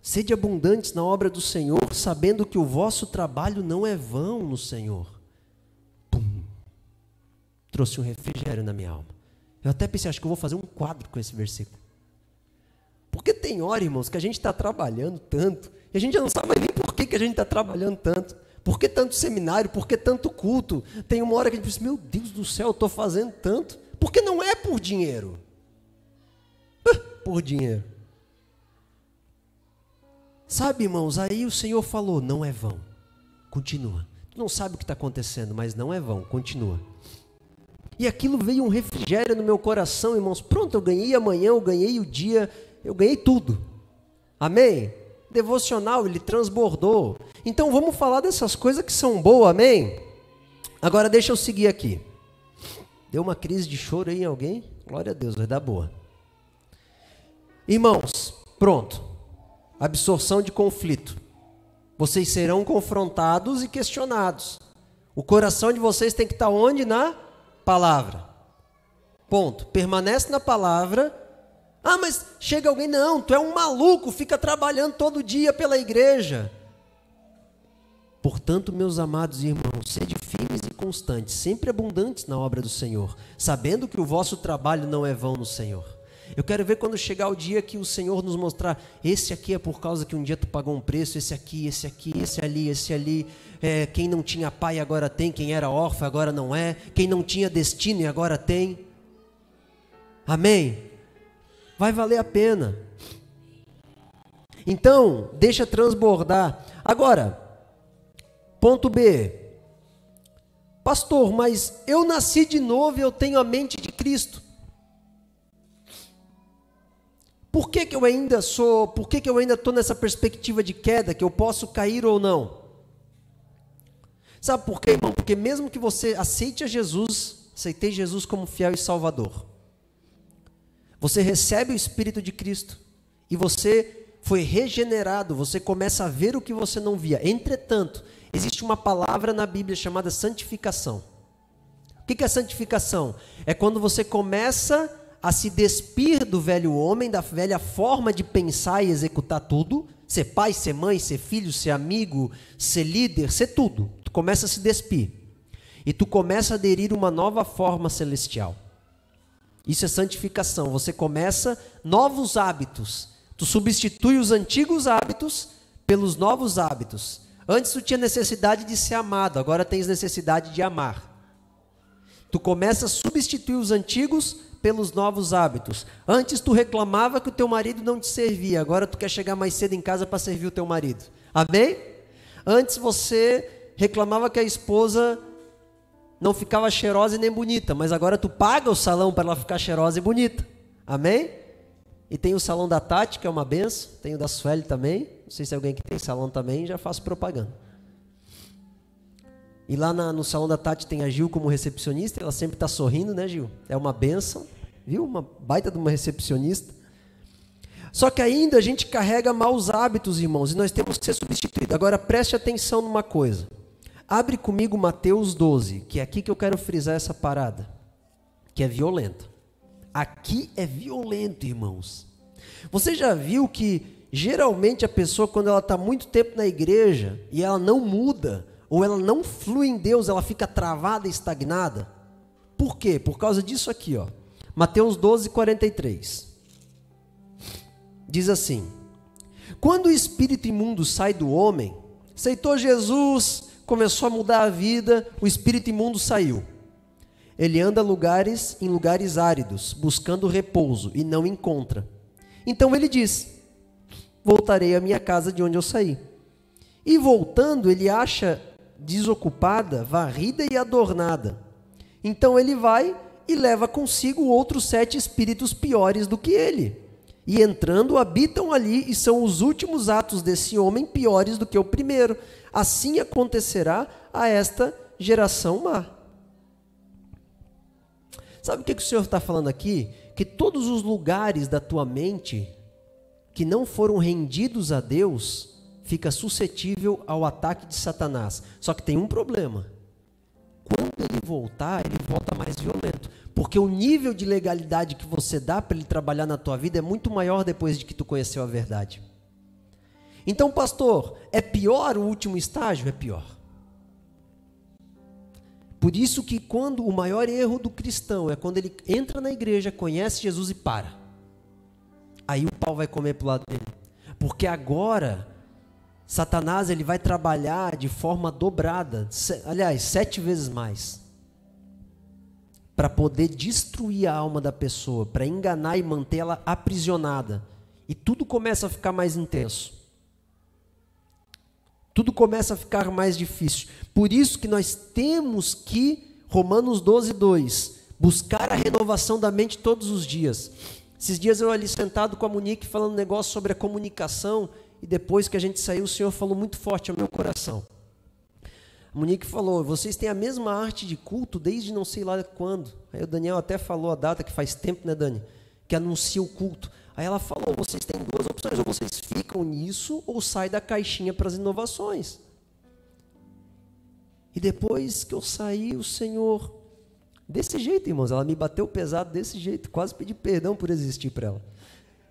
Sede abundantes na obra do Senhor, sabendo que o vosso trabalho não é vão no Senhor. Pum. Trouxe um refrigério na minha alma. Eu até pensei, acho que eu vou fazer um quadro com esse versículo. Porque tem hora, irmãos, que a gente está trabalhando tanto, e a gente já não sabe mais nem por que a gente está trabalhando tanto. Por que tanto seminário? Por que tanto culto? Tem uma hora que a gente pensa, meu Deus do céu, eu estou fazendo tanto. Porque não é por dinheiro. Por dinheiro. Sabe, irmãos, aí o Senhor falou, não é vão. Continua. Tu não sabe o que está acontecendo, mas não é vão, continua. E aquilo veio um refrigério no meu coração, irmãos. Pronto, eu ganhei amanhã, eu ganhei o dia, eu ganhei tudo. Amém? Devocional, ele transbordou. Então vamos falar dessas coisas que são boas, amém? Agora deixa eu seguir aqui. Deu uma crise de choro aí em alguém? Glória a Deus, vai dar boa. Irmãos, pronto. Absorção de conflito. Vocês serão confrontados e questionados. O coração de vocês tem que estar onde? Na palavra. Ponto. Permanece na palavra. Ah, mas chega alguém, não, tu é um maluco, fica trabalhando todo dia pela igreja. Portanto, meus amados irmãos, sede firmes e constantes, sempre abundantes na obra do Senhor, sabendo que o vosso trabalho não é vão no Senhor. Eu quero ver quando chegar o dia que o Senhor nos mostrar, esse aqui é por causa que um dia tu pagou um preço, esse aqui, esse ali, quem não tinha pai agora tem, quem era órfão agora não é, quem não tinha destino e agora tem. Amém? Vai valer a pena. Então, deixa transbordar. Agora, ponto B. Pastor, mas eu nasci de novo e eu tenho a mente de Cristo. Por que eu ainda estou nessa perspectiva de queda, que eu posso cair ou não? Sabe por quê, irmão? Porque mesmo que você aceitei Jesus como fiel e salvador, você recebe o Espírito de Cristo, e você foi regenerado, você começa a ver o que você não via. Entretanto, existe uma palavra na Bíblia chamada santificação. O que é santificação? É quando você começa a se despir do velho homem, da velha forma de pensar e executar tudo, ser pai, ser mãe, ser filho, ser amigo, ser líder, ser tudo. Tu começa a se despir. E tu começa a aderir uma nova forma celestial. Isso é santificação. Você começa novos hábitos. Tu substitui os antigos hábitos pelos novos hábitos. Antes tu tinha necessidade de ser amado, agora tens necessidade de amar. Tu começa a substituir os antigos pelos novos hábitos. Antes tu reclamava que o teu marido não te servia, agora tu quer chegar mais cedo em casa para servir o teu marido. Amém? Antes você reclamava que a esposa não ficava cheirosa e nem bonita, mas agora tu paga o salão para ela ficar cheirosa e bonita. Amém? E tem o salão da Tati, que é uma benção, tem o da Sueli também, não sei se é alguém que tem salão também, já faço propaganda. E lá no salão da Tati tem a Gil como recepcionista, ela sempre está sorrindo, né, Gil? É uma bênção, viu? Uma baita de uma recepcionista. Só que ainda a gente carrega maus hábitos, irmãos, e nós temos que ser substituídos. Agora preste atenção numa coisa. Abre comigo Mateus 12, que é aqui que eu quero frisar essa parada, que é violenta. Aqui é violento, irmãos. Você já viu que geralmente a pessoa, quando ela está muito tempo na igreja e ela não muda, ou ela não flui em Deus, ela fica travada e estagnada? Por quê? Por causa disso aqui, ó. Mateus 12, 43. Diz assim: quando o espírito imundo sai do homem, aceitou Jesus, começou a mudar a vida, o espírito imundo saiu. Ele anda em lugares áridos, buscando repouso, e não encontra. Então ele diz: voltarei à minha casa de onde eu saí. E voltando, ele acha desocupada, varrida e adornada. Então ele vai e leva consigo outros 7 espíritos piores do que ele. E entrando, habitam ali, e são os últimos atos desse homem piores do que o primeiro. Assim acontecerá a esta geração má. Sabe o que o Senhor está falando aqui? Que todos os lugares da tua mente que não foram rendidos a Deus, fica suscetível ao ataque de Satanás. Só que tem um problema. Quando ele voltar, ele volta mais violento. Porque o nível de legalidade que você dá para ele trabalhar na tua vida é muito maior depois de que tu conheceu a verdade. Então, pastor, é pior o último estágio? É pior. Por isso que quando o maior erro do cristão é quando ele entra na igreja, conhece Jesus e para. Aí o pau vai comer para o lado dele. Porque agora Satanás ele vai trabalhar de forma dobrada, aliás, 7 vezes mais, para poder destruir a alma da pessoa, para enganar e mantê-la aprisionada. E tudo começa a ficar mais intenso. Tudo começa a ficar mais difícil. Por isso que nós temos que, Romanos 12, 2, buscar a renovação da mente todos os dias. Esses dias eu ali sentado com a Monique falando um negócio sobre a comunicação, e depois que a gente saiu, o Senhor falou muito forte ao meu coração. A Monique falou: vocês têm a mesma arte de culto desde não sei lá quando. Aí o Daniel até falou a data, que faz tempo, né, Dani? Que anuncia o culto. Aí ela falou: vocês têm 2 opções, ou vocês ficam nisso, ou saem da caixinha para as inovações. E depois que eu saí, o Senhor, desse jeito, irmãos, ela me bateu pesado desse jeito, quase pedi perdão por existir para ela.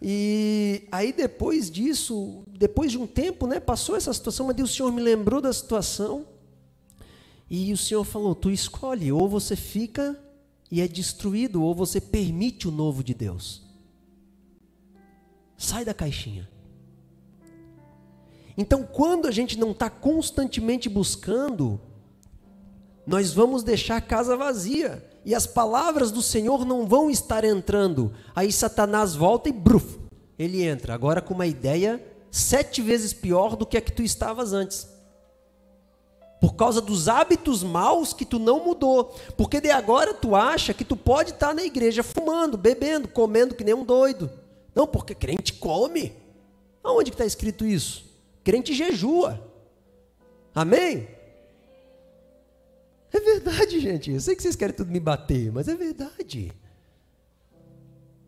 E aí depois disso, depois de um tempo, né, passou essa situação, mas Deus, o Senhor me lembrou da situação, E o Senhor falou, tu escolhe, ou você fica e é destruído, ou você permite o novo de Deus. Sai da caixinha. Então, quando a gente não está constantemente buscando, nós vamos deixar a casa vazia. E as palavras do Senhor não vão estar entrando. Aí Satanás volta e bruf, ele entra. Agora com uma ideia 7 vezes pior do que a que tu estavas antes. Por causa dos hábitos maus que tu não mudou. Porque de agora tu acha que tu pode estar na igreja fumando, bebendo, comendo que nem um doido. Não, porque crente come. Aonde que está escrito isso? Crente jejua. Amém? É verdade, gente. Eu sei que vocês querem tudo me bater, mas é verdade.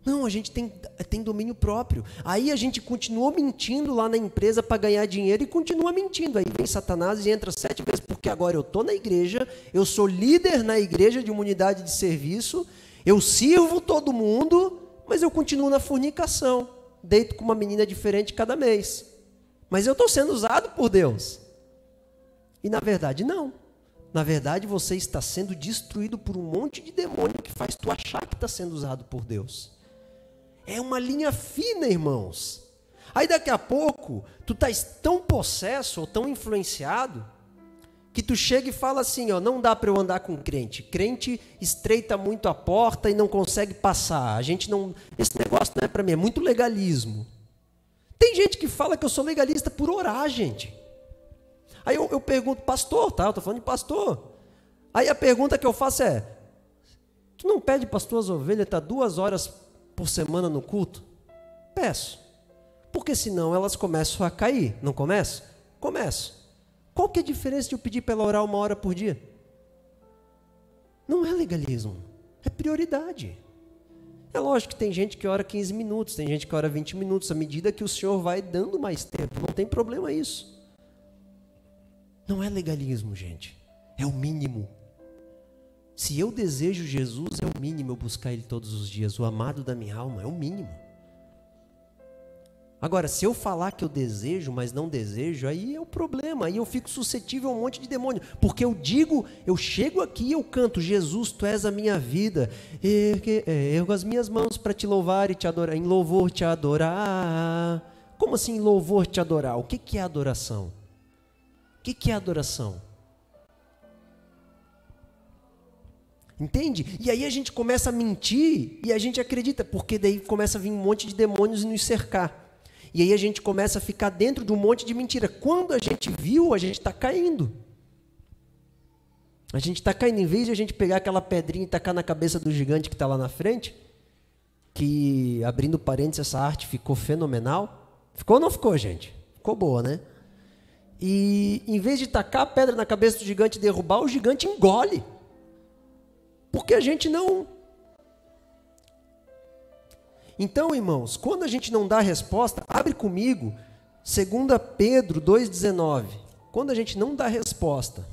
Não, a gente tem domínio próprio. Aí a gente continuou mentindo lá na empresa para ganhar dinheiro e continua mentindo. Aí vem Satanás e entra 7 vezes, porque agora eu estou na igreja, eu sou líder na igreja de uma unidade de serviço, eu sirvo todo mundo, mas eu continuo na fornicação. Deito com uma menina diferente cada mês. Mas eu estou sendo usado por Deus. E na verdade não. Na verdade você está sendo destruído por um monte de demônio que faz tu achar que está sendo usado por Deus. É uma linha fina, irmãos. Aí daqui a pouco, tu estás tão possesso ou tão influenciado, que tu chega e fala assim, ó, não dá para eu andar com crente. Crente estreita muito a porta e não consegue passar. A gente não, esse negócio não é para mim, é muito legalismo. Tem gente que fala que eu sou legalista por orar, gente. Aí eu pergunto, pastor, tá? Eu estou falando de pastor. Aí a pergunta que eu faço é, tu não pede para as tuas ovelhas estar 2 horas por semana no culto? Peço. Porque senão elas começam a cair. Não começam? Começam. Qual que é a diferença de eu pedir para ela orar 1 hora por dia? Não é legalismo. É prioridade. É lógico que tem gente que ora 15 minutos, tem gente que ora 20 minutos, à medida que o Senhor vai dando mais tempo. Não tem problema isso. Não é legalismo, gente. É o mínimo. Se eu desejo Jesus, é o mínimo eu buscar Ele todos os dias. O amado da minha alma é o mínimo. Agora, se eu falar que eu desejo, mas não desejo, aí é o problema. Aí eu fico suscetível a um monte de demônio. Porque eu digo, eu chego aqui e eu canto, Jesus, Tu és a minha vida. Ergo as minhas mãos para Te louvar e Te adorar. Em louvor Te adorar. Como assim em louvor Te adorar? O que é adoração? O que é adoração? Entende? E aí a gente começa a mentir e a gente acredita, porque daí começa a vir um monte de demônios nos cercar. E aí a gente começa a ficar dentro de um monte de mentira. Quando a gente viu, a gente está caindo. A gente está caindo. Em vez de a gente pegar aquela pedrinha e tacar na cabeça do gigante que está lá na frente, que, abrindo parênteses, essa arte ficou fenomenal. Ficou ou não ficou, gente? Ficou boa, né? E em vez de tacar a pedra na cabeça do gigante e derrubar, o gigante engole. Porque a gente não... Então, irmãos, quando a gente não dá a resposta, abre comigo, 2 Pedro 2,19. Quando a gente não dá a resposta,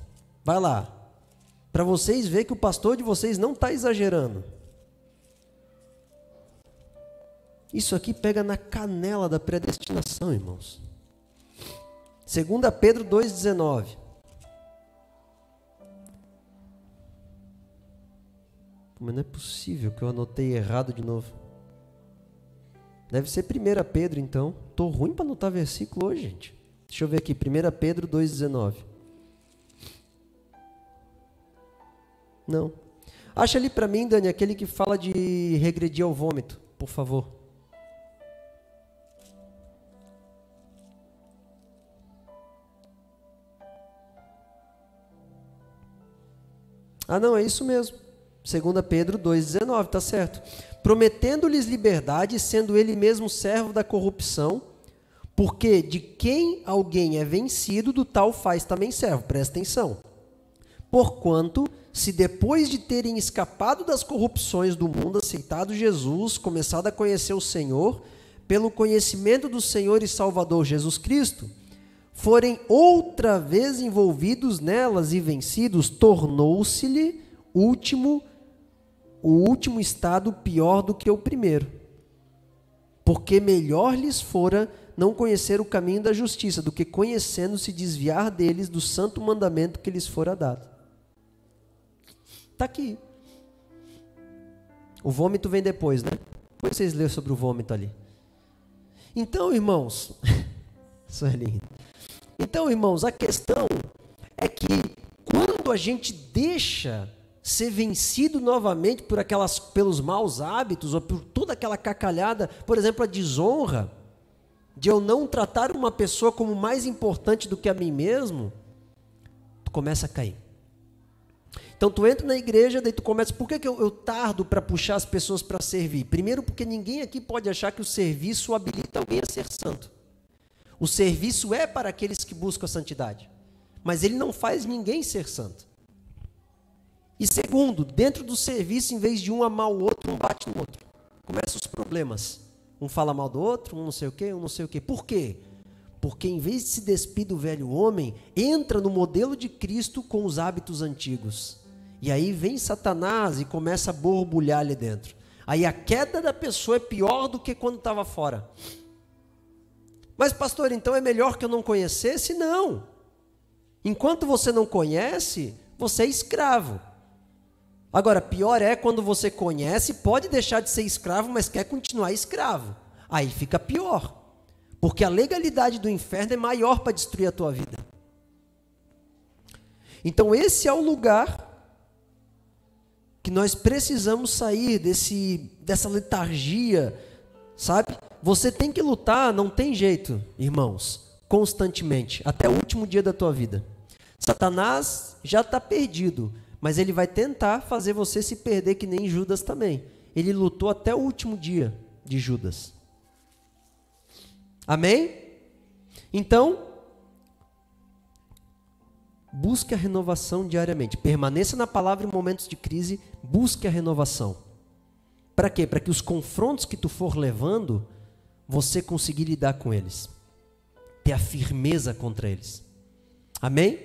vai lá, para vocês verem que o pastor de vocês não está exagerando. Isso aqui pega na canela da predestinação, irmãos. 2 Pedro 2,19. Mas não é possível que eu anotei errado de novo. Deve ser 1 Pedro, então. Estou ruim para anotar versículo hoje, gente. Deixa eu ver aqui, 1 Pedro 2,19. Não. Acha ali para mim, Dani, aquele que fala de regredir ao vômito, por favor. Ah, não, é isso mesmo. 2 Pedro 2,19, está certo. Prometendo-lhes liberdade, sendo ele mesmo servo da corrupção, porque de quem alguém é vencido, do tal faz também servo. Presta atenção. Porquanto, se depois de terem escapado das corrupções do mundo, aceitado Jesus, começado a conhecer o Senhor, pelo conhecimento do Senhor e Salvador Jesus Cristo, forem outra vez envolvidos nelas e vencidos, tornou-se-lhe o último estado pior do que o primeiro. Porque melhor lhes fora não conhecer o caminho da justiça, do que conhecendo se desviar deles do santo mandamento que lhes fora dado. Está aqui. O vômito vem depois, né? Depois vocês lêem sobre o vômito ali. Então, irmãos, Sueli. Então, irmãos, a questão é que quando a gente deixa ser vencido novamente pelos maus hábitos ou por toda aquela cacalhada, por exemplo, a desonra, de eu não tratar uma pessoa como mais importante do que a mim mesmo, tu começa a cair. Então tu entra na igreja, daí tu começa, por que eu tardo para puxar as pessoas para servir? Primeiro porque ninguém aqui pode achar que o serviço habilita alguém a ser santo. O serviço é para aqueles que buscam a santidade, mas ele não faz ninguém ser santo. E segundo, dentro do serviço, em vez de um amar o outro, um bate no outro. Começam os problemas. Um fala mal do outro, um não sei o quê, um não sei o quê. Por quê? Porque em vez de se despir do velho homem, entra no modelo de Cristo com os hábitos antigos. E aí vem Satanás e começa a borbulhar ali dentro. Aí a queda da pessoa é pior do que quando estava fora. Mas pastor, então é melhor que eu não conhecesse? Não. Enquanto você não conhece, você é escravo. Agora, pior é quando você conhece, pode deixar de ser escravo, mas quer continuar escravo. Aí fica pior. Porque a legalidade do inferno é maior para destruir a tua vida. Então esse é o lugar que nós precisamos sair dessa letargia, sabe? Você tem que lutar, não tem jeito, irmãos, constantemente, até o último dia da tua vida. Satanás já está perdido, mas ele vai tentar fazer você se perder que nem Judas também. Ele lutou até o último dia de Judas. Amém? Então, busque a renovação diariamente. Permaneça na palavra em momentos de crise, busque a renovação. Para quê? Para que os confrontos que tu for levando, você conseguir lidar com eles. Ter a firmeza contra eles. Amém?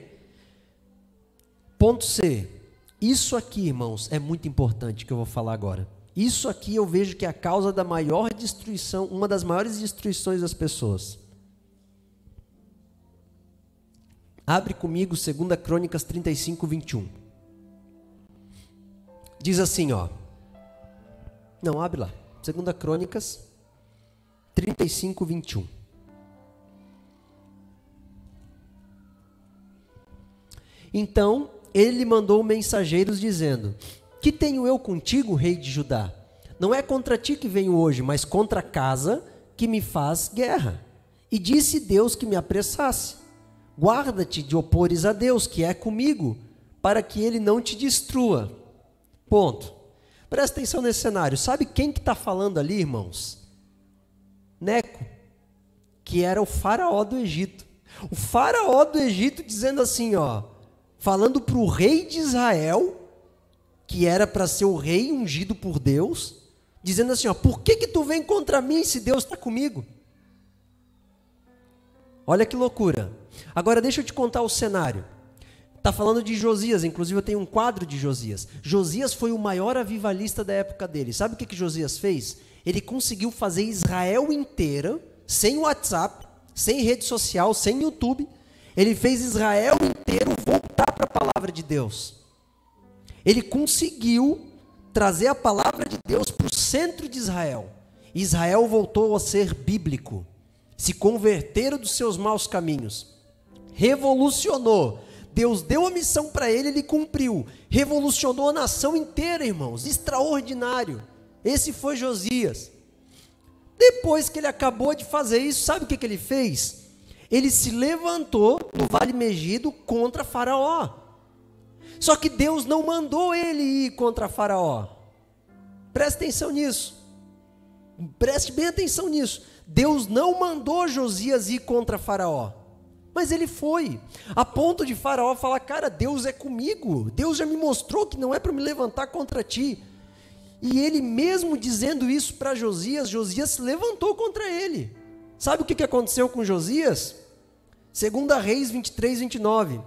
Ponto C. Isso aqui, irmãos, é muito importante que eu vou falar agora. Isso aqui eu vejo que é a causa da maior destruição, uma das maiores destruições das pessoas. Abre comigo 2 Crônicas 35, 21. Diz assim, ó. Não, abre lá. 2 Crônicas 35, 21. Então, ele mandou mensageiros dizendo: que tenho eu contigo, rei de Judá? Não é contra ti que venho hoje, mas contra a casa que me faz guerra. E disse Deus que me apressasse. Guarda-te de opores a Deus, que é comigo, para que ele não te destrua. Ponto. Presta atenção nesse cenário. Sabe quem que está falando ali, irmãos? Neco, que era o faraó do Egito. O faraó do Egito dizendo assim, ó, falando para o rei de Israel, que era para ser o rei ungido por Deus, dizendo assim, ó, por que tu vem contra mim se Deus está comigo? Olha que loucura. Agora deixa eu te contar o cenário. Está falando de Josias, inclusive eu tenho um quadro de Josias. Josias foi o maior avivalista da época dele. Sabe o que Josias fez? Ele conseguiu fazer Israel inteira, sem WhatsApp, sem rede social, sem YouTube. Ele fez Israel inteiro voltar para a palavra de Deus. Ele conseguiu trazer a palavra de Deus para o centro de Israel. Israel voltou a ser bíblico. Se converteram dos seus maus caminhos. Revolucionou. Deus deu a missão para ele, ele cumpriu. Revolucionou a nação inteira, irmãos. Extraordinário. Esse foi Josias. Depois que ele acabou de fazer isso, sabe o que ele fez? Ele se levantou no Vale Megido contra Faraó. Só que Deus não mandou ele ir contra Faraó. Preste atenção nisso. Preste bem atenção nisso. Deus não mandou Josias ir contra Faraó. Mas ele foi. A ponto de Faraó falar, cara, Deus é comigo. Deus já me mostrou que não é para me levantar contra ti. E ele mesmo dizendo isso para Josias, Josias se levantou contra ele. Sabe o que aconteceu com Josias? 2 Reis 23, 29.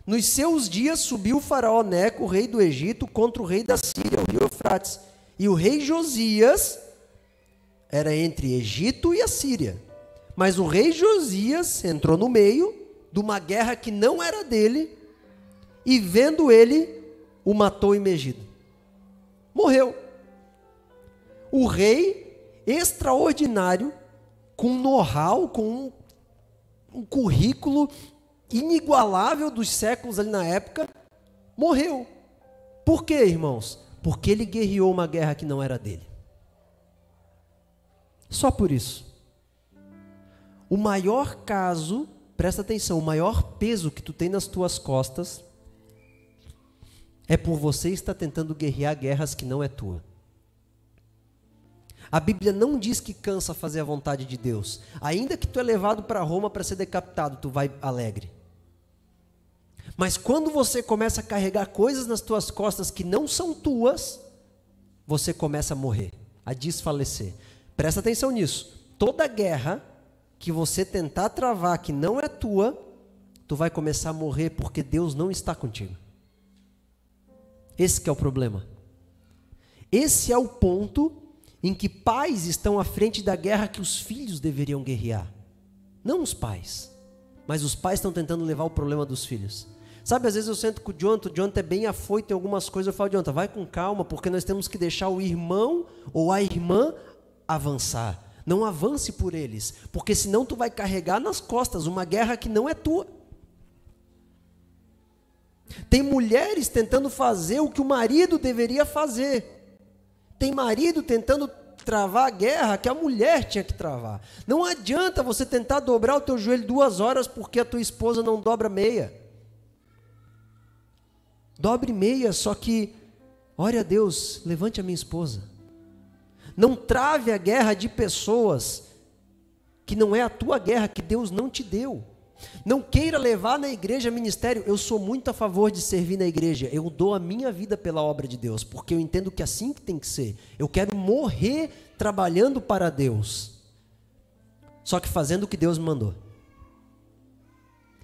Nos seus dias subiu o faraó Neco, o rei do Egito, contra o rei da Síria, o rio Eufrates. E o rei Josias era entre Egito e a Síria. Mas o rei Josias entrou no meio de uma guerra que não era dele, e vendo ele o matou em Megido. Morreu. O rei extraordinário, com know-how, com um currículo inigualável dos séculos ali na época, morreu. Por quê, irmãos? Porque ele guerreou uma guerra que não era dele. Só por isso. O maior caso, presta atenção, o maior peso que tu tem nas tuas costas é por você estar tentando guerrear guerras que não é tua. A Bíblia não diz que cansa fazer a vontade de Deus. Ainda que tu é levado para Roma para ser decapitado, tu vai alegre. Mas quando você começa a carregar coisas nas tuas costas que não são tuas, você começa a morrer, a desfalecer. Presta atenção nisso. Toda guerra que você tentar travar que não é tua, tu vai começar a morrer porque Deus não está contigo. Esse que é o problema. Esse é o ponto em que pais estão à frente da guerra que os filhos deveriam guerrear. Não os pais, mas os pais estão tentando levar o problema dos filhos. Sabe, às vezes eu sento com o Jonathan é bem afoito em algumas coisas, eu falo, Jonathan, vai com calma, porque nós temos que deixar o irmão ou a irmã avançar. Não avance por eles, porque senão tu vai carregar nas costas uma guerra que não é tua. Tem mulheres tentando fazer o que o marido deveria fazer. Tem marido tentando travar a guerra que a mulher tinha que travar. Não adianta você tentar dobrar o teu joelho 2 horas porque a tua esposa não dobra meia. Dobre meia, só que, ore a Deus, levante a minha esposa. Não trave a guerra de pessoas que não é a tua guerra, que Deus não te deu. Não queira levar na igreja ministério. Eu sou muito a favor de servir na igreja. Eu dou a minha vida pela obra de Deus, porque eu entendo que assim que tem que ser. Eu quero morrer trabalhando para Deus, só que fazendo o que Deus me mandou.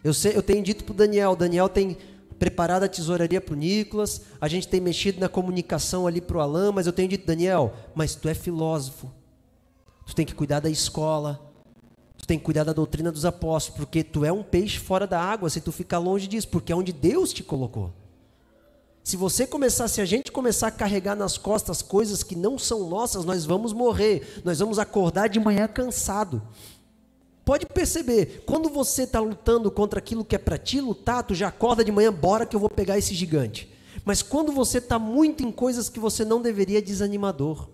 Eu tenho dito para o Daniel tem preparado a tesouraria para o Nicolas, a gente tem mexido na comunicação ali para o Alan, mas eu tenho dito, Daniel, mas tu é filósofo, tu tem que cuidar da escola, tu tem que cuidar da doutrina dos apóstolos, porque tu é um peixe fora da água, se tu ficar longe disso, porque é onde Deus te colocou. Se a gente começar a carregar nas costas coisas que não são nossas, nós vamos morrer, nós vamos acordar de manhã cansado. Pode perceber, quando você está lutando contra aquilo que é para ti lutar, tu já acorda de manhã, bora que eu vou pegar esse gigante. Mas quando você está muito em coisas que você não deveria, é desanimador.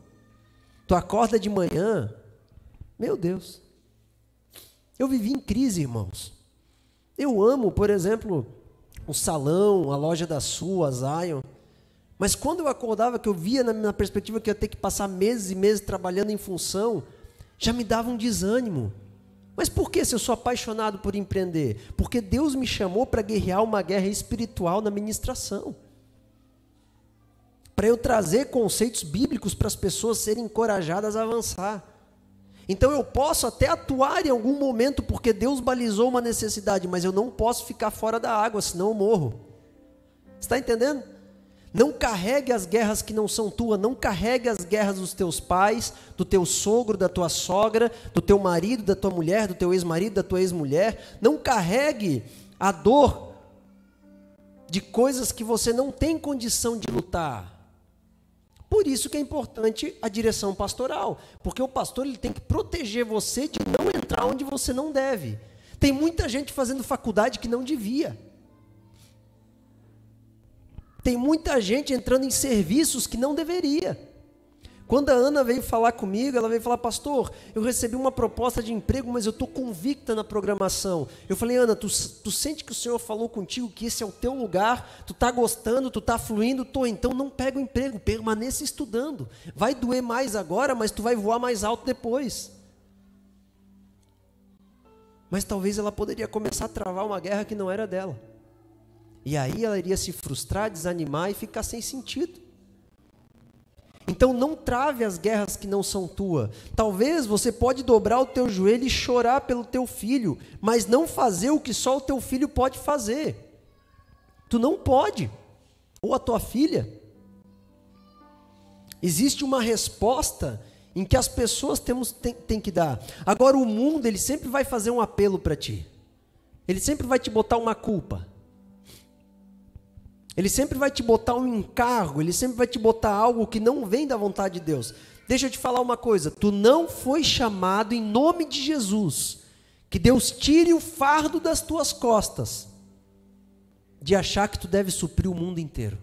Tu acorda de manhã, meu Deus. Eu vivi em crise, irmãos. Eu amo, por exemplo, o salão, a loja da Sul, a Zion. Mas quando eu acordava, que eu via na perspectiva que eu ia ter que passar meses e meses trabalhando em função, já me dava um desânimo. Mas por que, se eu sou apaixonado por empreender? Porque Deus me chamou para guerrear uma guerra espiritual na ministração. Para eu trazer conceitos bíblicos para as pessoas serem encorajadas a avançar. Então eu posso até atuar em algum momento porque Deus balizou uma necessidade, mas eu não posso ficar fora da água, senão eu morro. Você está entendendo? Não carregue as guerras que não são tuas, não carregue as guerras dos teus pais, do teu sogro, da tua sogra, do teu marido, da tua mulher, do teu ex-marido, da tua ex-mulher. Não carregue a dor de coisas que você não tem condição de lutar. Por isso que é importante a direção pastoral, porque o pastor ele tem que proteger você de não entrar onde você não deve. Tem muita gente fazendo faculdade que não devia. Tem muita gente entrando em serviços que não deveria. Quando a Ana veio falar comigo, ela veio falar, pastor, eu recebi uma proposta de emprego, mas eu estou convicta na programação. Eu falei, Ana, tu sente que o Senhor falou contigo que esse é o teu lugar, tu está gostando, tu está fluindo, então não pega o emprego, permaneça estudando. Vai doer mais agora, mas tu vai voar mais alto depois. Mas talvez ela poderia começar a travar uma guerra que não era dela. E aí ela iria se frustrar, desanimar e ficar sem sentido. Então não trave as guerras que não são tuas. Talvez você pode dobrar o teu joelho e chorar pelo teu filho, mas não fazer o que só o teu filho pode fazer. Tu não pode. Ou a tua filha. Existe uma resposta em que as pessoas têm que dar. Agora o mundo, ele sempre vai fazer um apelo para ti. Ele sempre vai te botar uma culpa. Ele sempre vai te botar um encargo, ele sempre vai te botar algo que não vem da vontade de Deus. Deixa eu te falar uma coisa, tu não foi chamado em nome de Jesus, que Deus tire o fardo das tuas costas, de achar que tu deve suprir o mundo inteiro.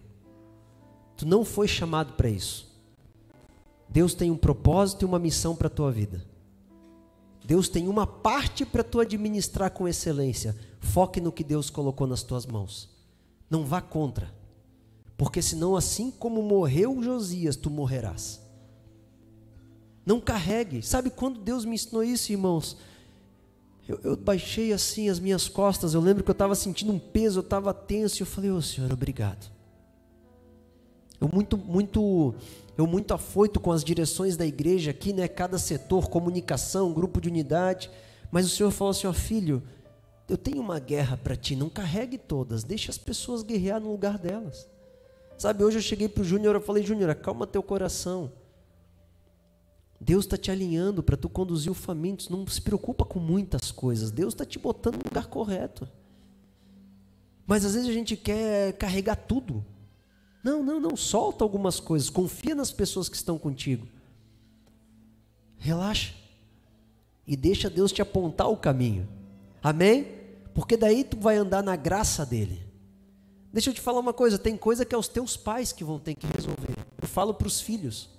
Tu não foi chamado para isso. Deus tem um propósito e uma missão para a tua vida. Deus tem uma parte para tu administrar com excelência. Foque no que Deus colocou nas tuas mãos. Não vá contra, porque senão, assim como morreu Josias, tu morrerás. Não carregue. Sabe quando Deus me ensinou isso, irmãos? Eu baixei assim as minhas costas, eu lembro que eu estava sentindo um peso, eu estava tenso, e eu falei, Senhor, obrigado. Eu muito afoito com as direções da igreja aqui, né? Cada setor, comunicação, grupo de unidade, mas o Senhor falou assim, filho, eu tenho uma guerra para ti, não carregue todas, deixa as pessoas guerrear no lugar delas. Sabe, hoje eu cheguei para o Júnior, eu falei, Júnior, acalma teu coração. Deus está te alinhando para tu conduzir o faminto, não se preocupa com muitas coisas, Deus está te botando no lugar correto. Mas às vezes a gente quer carregar tudo. Não, solta algumas coisas, confia nas pessoas que estão contigo. Relaxa e deixa Deus te apontar o caminho. Amém? Porque daí tu vai andar na graça dele. Deixa eu te falar uma coisa, tem coisa que é os teus pais que vão ter que resolver. Eu falo para os filhos.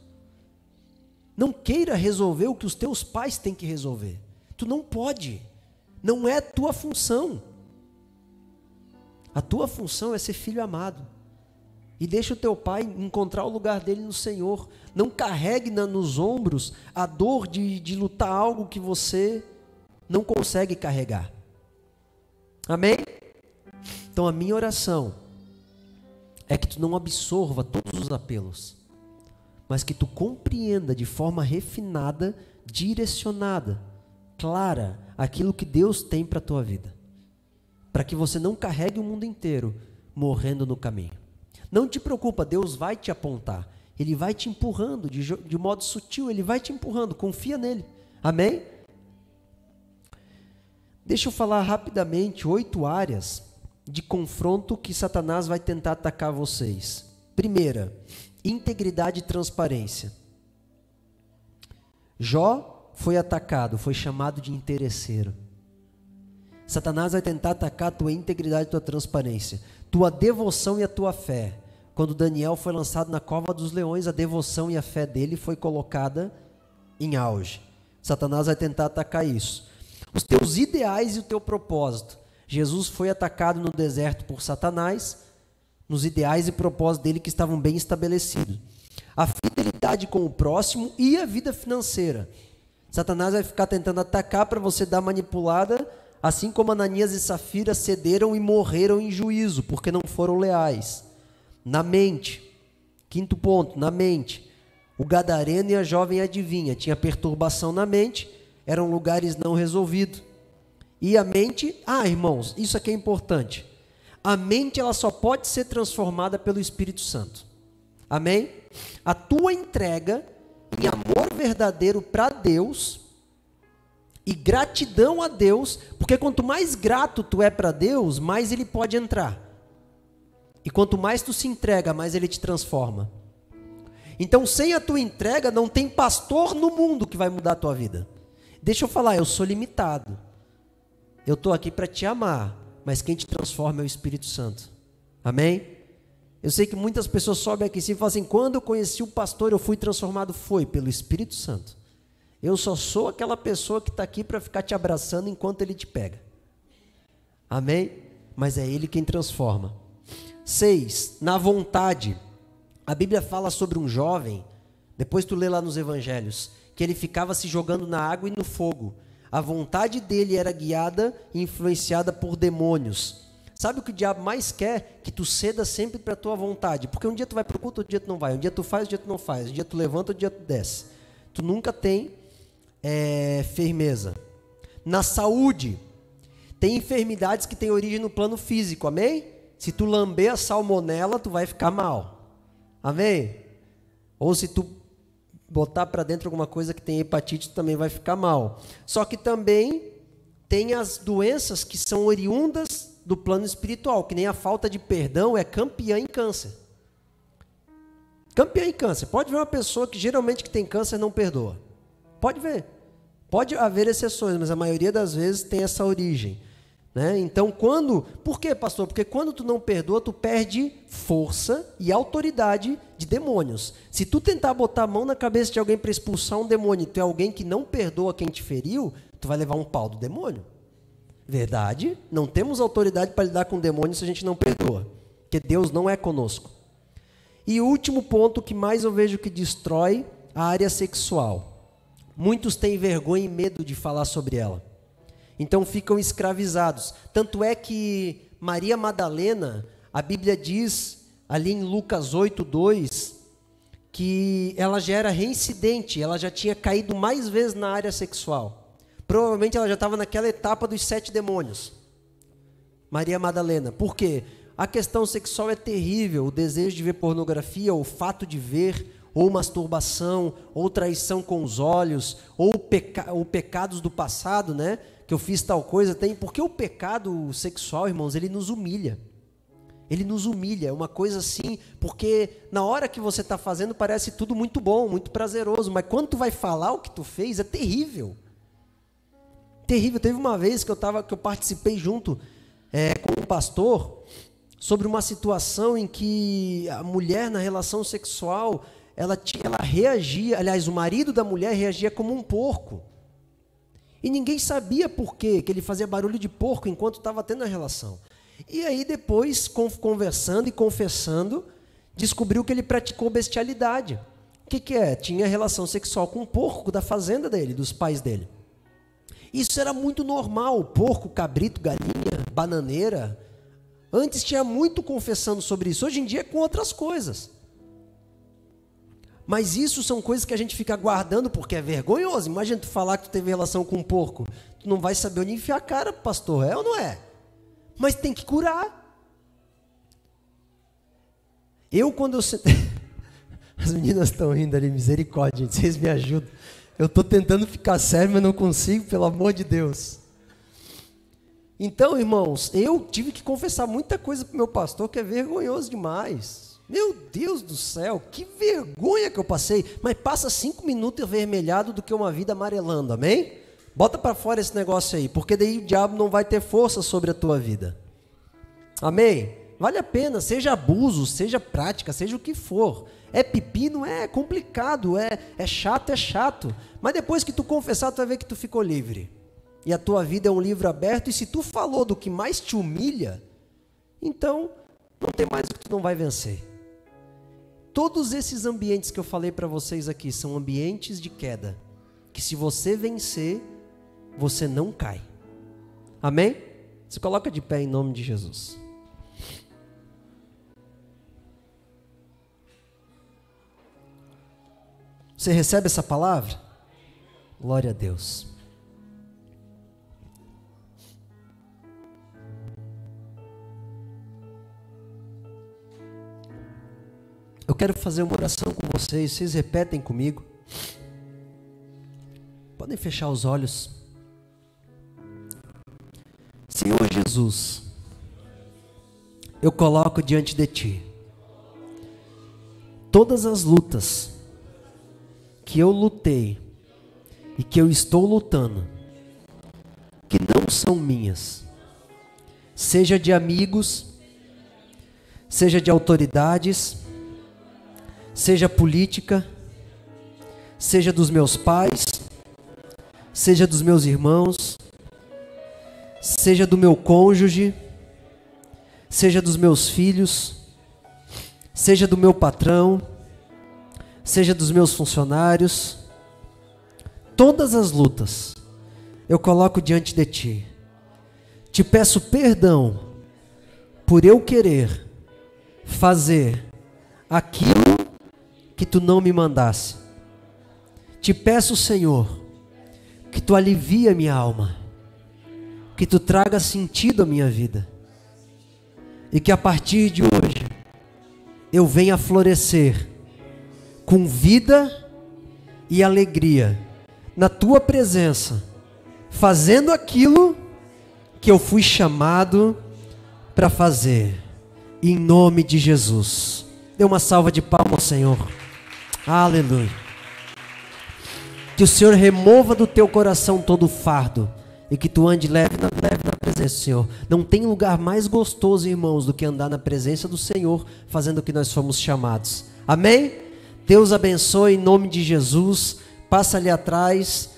Não queira resolver o que os teus pais têm que resolver. Tu não pode. Não é tua função. A tua função é ser filho amado. E deixa o teu pai encontrar o lugar dele no Senhor. Não carregue nos ombros a dor de lutar algo que você não consegue carregar. Amém? Então a minha oração é que tu não absorva todos os apelos, mas que tu compreenda de forma refinada, direcionada, clara, aquilo que Deus tem para a tua vida. Para que você não carregue o mundo inteiro morrendo no caminho. Não te preocupa, Deus vai te apontar. Ele vai te empurrando de modo sutil, Ele vai te empurrando, confia nele. Amém? Deixa eu falar rapidamente 8 áreas de confronto que Satanás vai tentar atacar vocês. Primeira, integridade e transparência. Jó foi atacado, foi chamado de interesseiro. Satanás vai tentar atacar a tua integridade e a tua transparência, tua devoção e a tua fé. Quando Daniel foi lançado na cova dos leões, a devoção e a fé dele foi colocada em auge. Satanás vai tentar atacar isso. Os teus ideais e o teu propósito. Jesus foi atacado no deserto por Satanás, nos ideais e propósitos dele que estavam bem estabelecidos. A fidelidade com o próximo e a vida financeira. Satanás vai ficar tentando atacar para você dar manipulada, assim como Ananias e Safira cederam e morreram em juízo, porque não foram leais. Na mente, quinto ponto, na mente. O gadareno e a jovem adivinha, tinha perturbação na mente, eram lugares não resolvidos. E a mente, irmãos, isso aqui é importante. A mente, ela só pode ser transformada pelo Espírito Santo. Amém? A tua entrega em amor verdadeiro para Deus e gratidão a Deus, porque quanto mais grato tu é para Deus, mais Ele pode entrar. E quanto mais tu se entrega, mais Ele te transforma. Então, sem a tua entrega, não tem pastor no mundo que vai mudar a tua vida. Deixa eu falar, eu sou limitado. Eu estou aqui para te amar, mas quem te transforma é o Espírito Santo. Amém? Eu sei que muitas pessoas sobem aqui e falam assim, quando eu conheci o pastor, eu fui transformado. Foi pelo Espírito Santo. Eu só sou aquela pessoa que está aqui para ficar te abraçando enquanto Ele te pega. Amém? Mas é Ele quem transforma. 6. Na vontade. A Bíblia fala sobre um jovem, depois tu lê lá nos evangelhos, que ele ficava se jogando na água e no fogo. A vontade dele era guiada e influenciada por demônios. Sabe o que o diabo mais quer? Que tu ceda sempre para a tua vontade. Porque um dia tu vai para o culto, outro dia tu não vai. Um dia tu faz, outro dia tu não faz. Um dia tu levanta, outro dia tu desce. Tu nunca tem firmeza. Na saúde, tem enfermidades que têm origem no plano físico, amém? Se tu lamber a salmonela, tu vai ficar mal. Amém? Ou se tu botar para dentro alguma coisa que tem hepatite, tu também vai ficar mal. Só que também tem as doenças que são oriundas do plano espiritual, que nem a falta de perdão é campeã em câncer. Campeã em câncer. Pode ver uma pessoa que geralmente que tem câncer não perdoa. Pode ver. Pode haver exceções, mas a maioria das vezes tem essa origem. Né? Então, por quê, pastor? Porque quando tu não perdoa, tu perde força e autoridade de demônios. Se tu tentar botar a mão na cabeça de alguém para expulsar um demônio, e tu é alguém que não perdoa quem te feriu, tu vai levar um pau do demônio. Verdade? Não temos autoridade para lidar com o demônio se a gente não perdoa, porque Deus não é conosco. E o último ponto que mais eu vejo que destrói a área sexual. Muitos têm vergonha e medo de falar sobre ela. Então ficam escravizados. Tanto é que Maria Madalena, a Bíblia diz, ali em Lucas 8:2, que ela já era reincidente, ela já tinha caído mais vezes na área sexual. Provavelmente ela já estava naquela etapa dos 7 demônios. Maria Madalena. Por quê? A questão sexual é terrível. O desejo de ver pornografia, o fato de ver, ou masturbação, ou traição com os olhos, ou pecados do passado, né? Que eu fiz tal coisa, porque o pecado sexual, irmãos, ele nos humilha. Ele nos humilha, é uma coisa assim, porque na hora que você está fazendo parece tudo muito bom, muito prazeroso, mas quando tu vai falar o que tu fez, é terrível. Terrível. Teve uma vez que eu participei junto com um pastor sobre uma situação em que a mulher na relação sexual, ela reagia, aliás, o marido da mulher reagia como um porco. E ninguém sabia por quê, que ele fazia barulho de porco enquanto estava tendo a relação. E aí depois, conversando e confessando, descobriu que ele praticou bestialidade. O que é? Tinha relação sexual com um porco da fazenda dele, dos pais dele. Isso era muito normal, porco, cabrito, galinha, bananeira. Antes tinha muito confessando sobre isso, hoje em dia é com outras coisas. Mas isso são coisas que a gente fica guardando porque é vergonhoso. Imagina tu falar que tu teve relação com um porco. Tu não vai saber onde enfiar a cara, pastor, é ou não é? Mas tem que curar. Quando eu sentei... As meninas estão rindo ali, misericórdia, gente, vocês me ajudam. Eu estou tentando ficar sério, mas não consigo, pelo amor de Deus. Então, irmãos, eu tive que confessar muita coisa para o meu pastor que é vergonhoso demais. Meu Deus do céu, que vergonha que eu passei. Mas passa 5 minutos avermelhado do que uma vida amarelando, amém? Bota para fora esse negócio aí, porque daí o diabo não vai ter força sobre a tua vida. Amém? Vale a pena, seja abuso, seja prática, seja o que for. É pepino, é complicado, é chato. Mas depois que tu confessar, tu vai ver que tu ficou livre. E a tua vida é um livro aberto, e se tu falou do que mais te humilha, então não tem mais o que tu não vai vencer. Todos esses ambientes que eu falei para vocês aqui são ambientes de queda, que se você vencer, você não cai. Amém? Se coloca de pé em nome de Jesus. Você recebe essa palavra? Glória a Deus. Eu quero fazer uma oração com vocês repetem comigo. Podem fechar os olhos. Senhor Jesus, eu coloco diante de Ti todas as lutas que eu lutei e que eu estou lutando, que não são minhas, seja de amigos, seja de autoridades, seja política, seja dos meus pais, seja dos meus irmãos, seja do meu cônjuge, seja dos meus filhos, seja do meu patrão, seja dos meus funcionários, todas as lutas eu coloco diante de Ti. Te peço perdão por eu querer fazer aquilo que Tu não me mandasse. Te peço, Senhor, que Tu alivie a minha alma, que Tu traga sentido à minha vida, e que a partir de hoje eu venha florescer com vida e alegria na Tua presença, fazendo aquilo que eu fui chamado para fazer, em nome de Jesus. Dê uma salva de palmas ao Senhor. Aleluia. Que o Senhor remova do teu coração todo o fardo e que tu ande leve na presença do Senhor. Não tem lugar mais gostoso, irmãos, do que andar na presença do Senhor, fazendo o que nós fomos chamados. Amém? Deus abençoe em nome de Jesus. Passa ali atrás,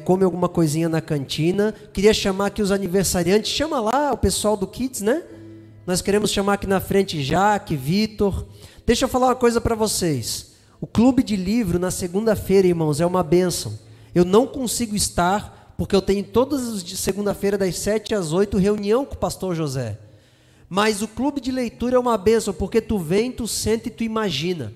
come alguma coisinha na cantina. Queria chamar aqui os aniversariantes. Chama lá o pessoal do Kids, né? Nós queremos chamar aqui na frente Jaque, Vitor. Deixa eu falar uma coisa para vocês. O clube de livro na segunda-feira, irmãos, é uma bênção. Eu não consigo estar, porque eu tenho todas as de segunda-feira das 7 às 8 reunião com o pastor José. Mas o clube de leitura é uma bênção, porque tu vem, tu senta e tu imagina.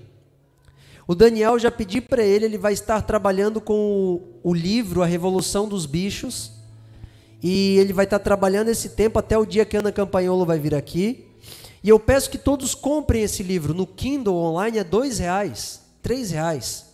O Daniel, já pedi para ele vai estar trabalhando com o livro A Revolução dos Bichos. E ele vai estar trabalhando esse tempo até o dia que a Ana Campanholo vai vir aqui. E eu peço que todos comprem esse livro. No Kindle online é R$2, R$3.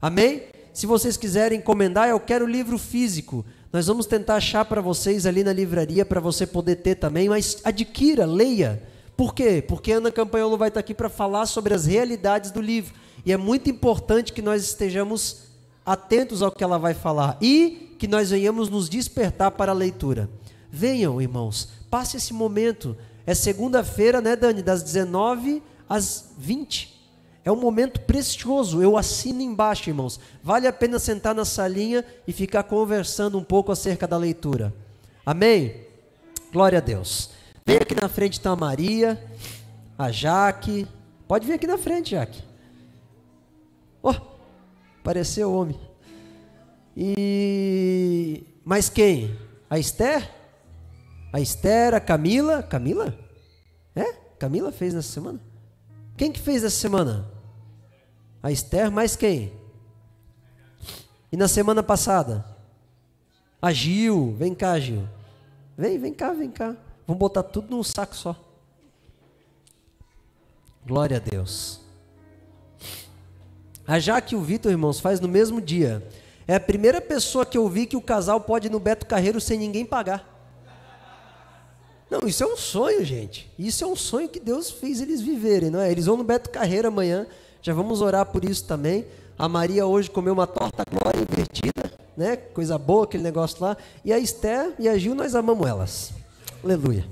Amém? Se vocês quiserem encomendar, eu quero o livro físico. Nós vamos tentar achar para vocês ali na livraria, para você poder ter também. Mas adquira, leia. Por quê? Porque a Ana Campanholo vai estar aqui para falar sobre as realidades do livro. E é muito importante que nós estejamos atentos ao que ela vai falar. E que nós venhamos nos despertar para a leitura. Venham, irmãos. Passe esse momento. É segunda-feira, né, Dani? Das 19 às 20. É um momento precioso. Eu assino embaixo, irmãos. Vale a pena sentar na salinha e ficar conversando um pouco acerca da leitura. Amém? Glória a Deus. Vem aqui na frente está a Maria, a Jaque. Pode vir aqui na frente, Jaque. Oh, apareceu o homem. E mais quem? A Esther? A Esther, a Camila. Camila? Camila fez nessa semana? Quem que fez nessa semana? A Esther, mais quem? E na semana passada? A Gil. Vem cá, Gil. Vem cá. Vamos botar tudo num saco só. Glória a Deus. A Jaque e o Vitor, irmãos, faz no mesmo dia. É a primeira pessoa que eu vi que o casal pode ir no Beto Carreiro sem ninguém pagar. Não, isso é um sonho, gente. Isso é um sonho que Deus fez eles viverem, não é? Eles vão no Beto Carreiro amanhã. Já vamos orar por isso também. A Maria hoje comeu uma torta glória invertida, né? Coisa boa, aquele negócio lá. E a Esther e a Gil, nós amamos elas. Aleluia.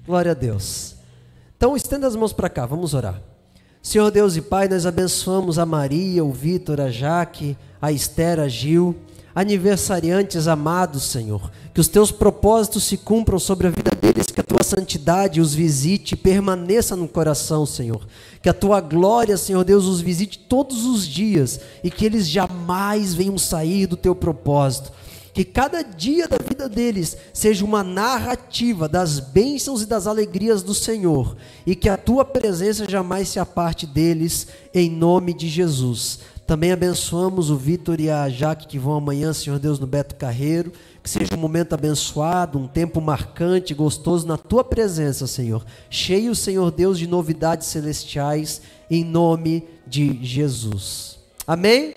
Glória a Deus. Então, estenda as mãos para cá, vamos orar. Senhor Deus e Pai, nós abençoamos a Maria, o Vitor, a Jaque, a Esther, a Gil, aniversariantes amados, Senhor. Que os teus propósitos se cumpram sobre a vida deles, que a tua santidade os visite e permaneça no coração, Senhor. Que a tua glória, Senhor Deus, os visite todos os dias e que eles jamais venham sair do teu propósito. Que cada dia da vida deles seja uma narrativa das bênçãos e das alegrias do Senhor. E que a tua presença jamais se aparte deles, em nome de Jesus. Também abençoamos o Vitor e a Jaque que vão amanhã, Senhor Deus, no Beto Carreiro. Que seja um momento abençoado, um tempo marcante, gostoso na tua presença, Senhor. Cheio, Senhor Deus, de novidades celestiais, em nome de Jesus. Amém?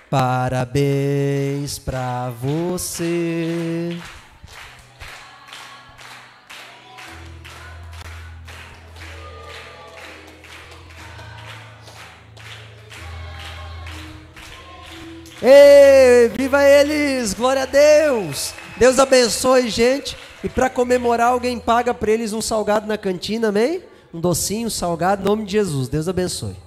Parabéns pra você. Ei, viva eles, glória a Deus. Deus abençoe, gente. E para comemorar, alguém paga para eles um salgado na cantina, amém? Um docinho, salgado, em nome de Jesus. Deus abençoe.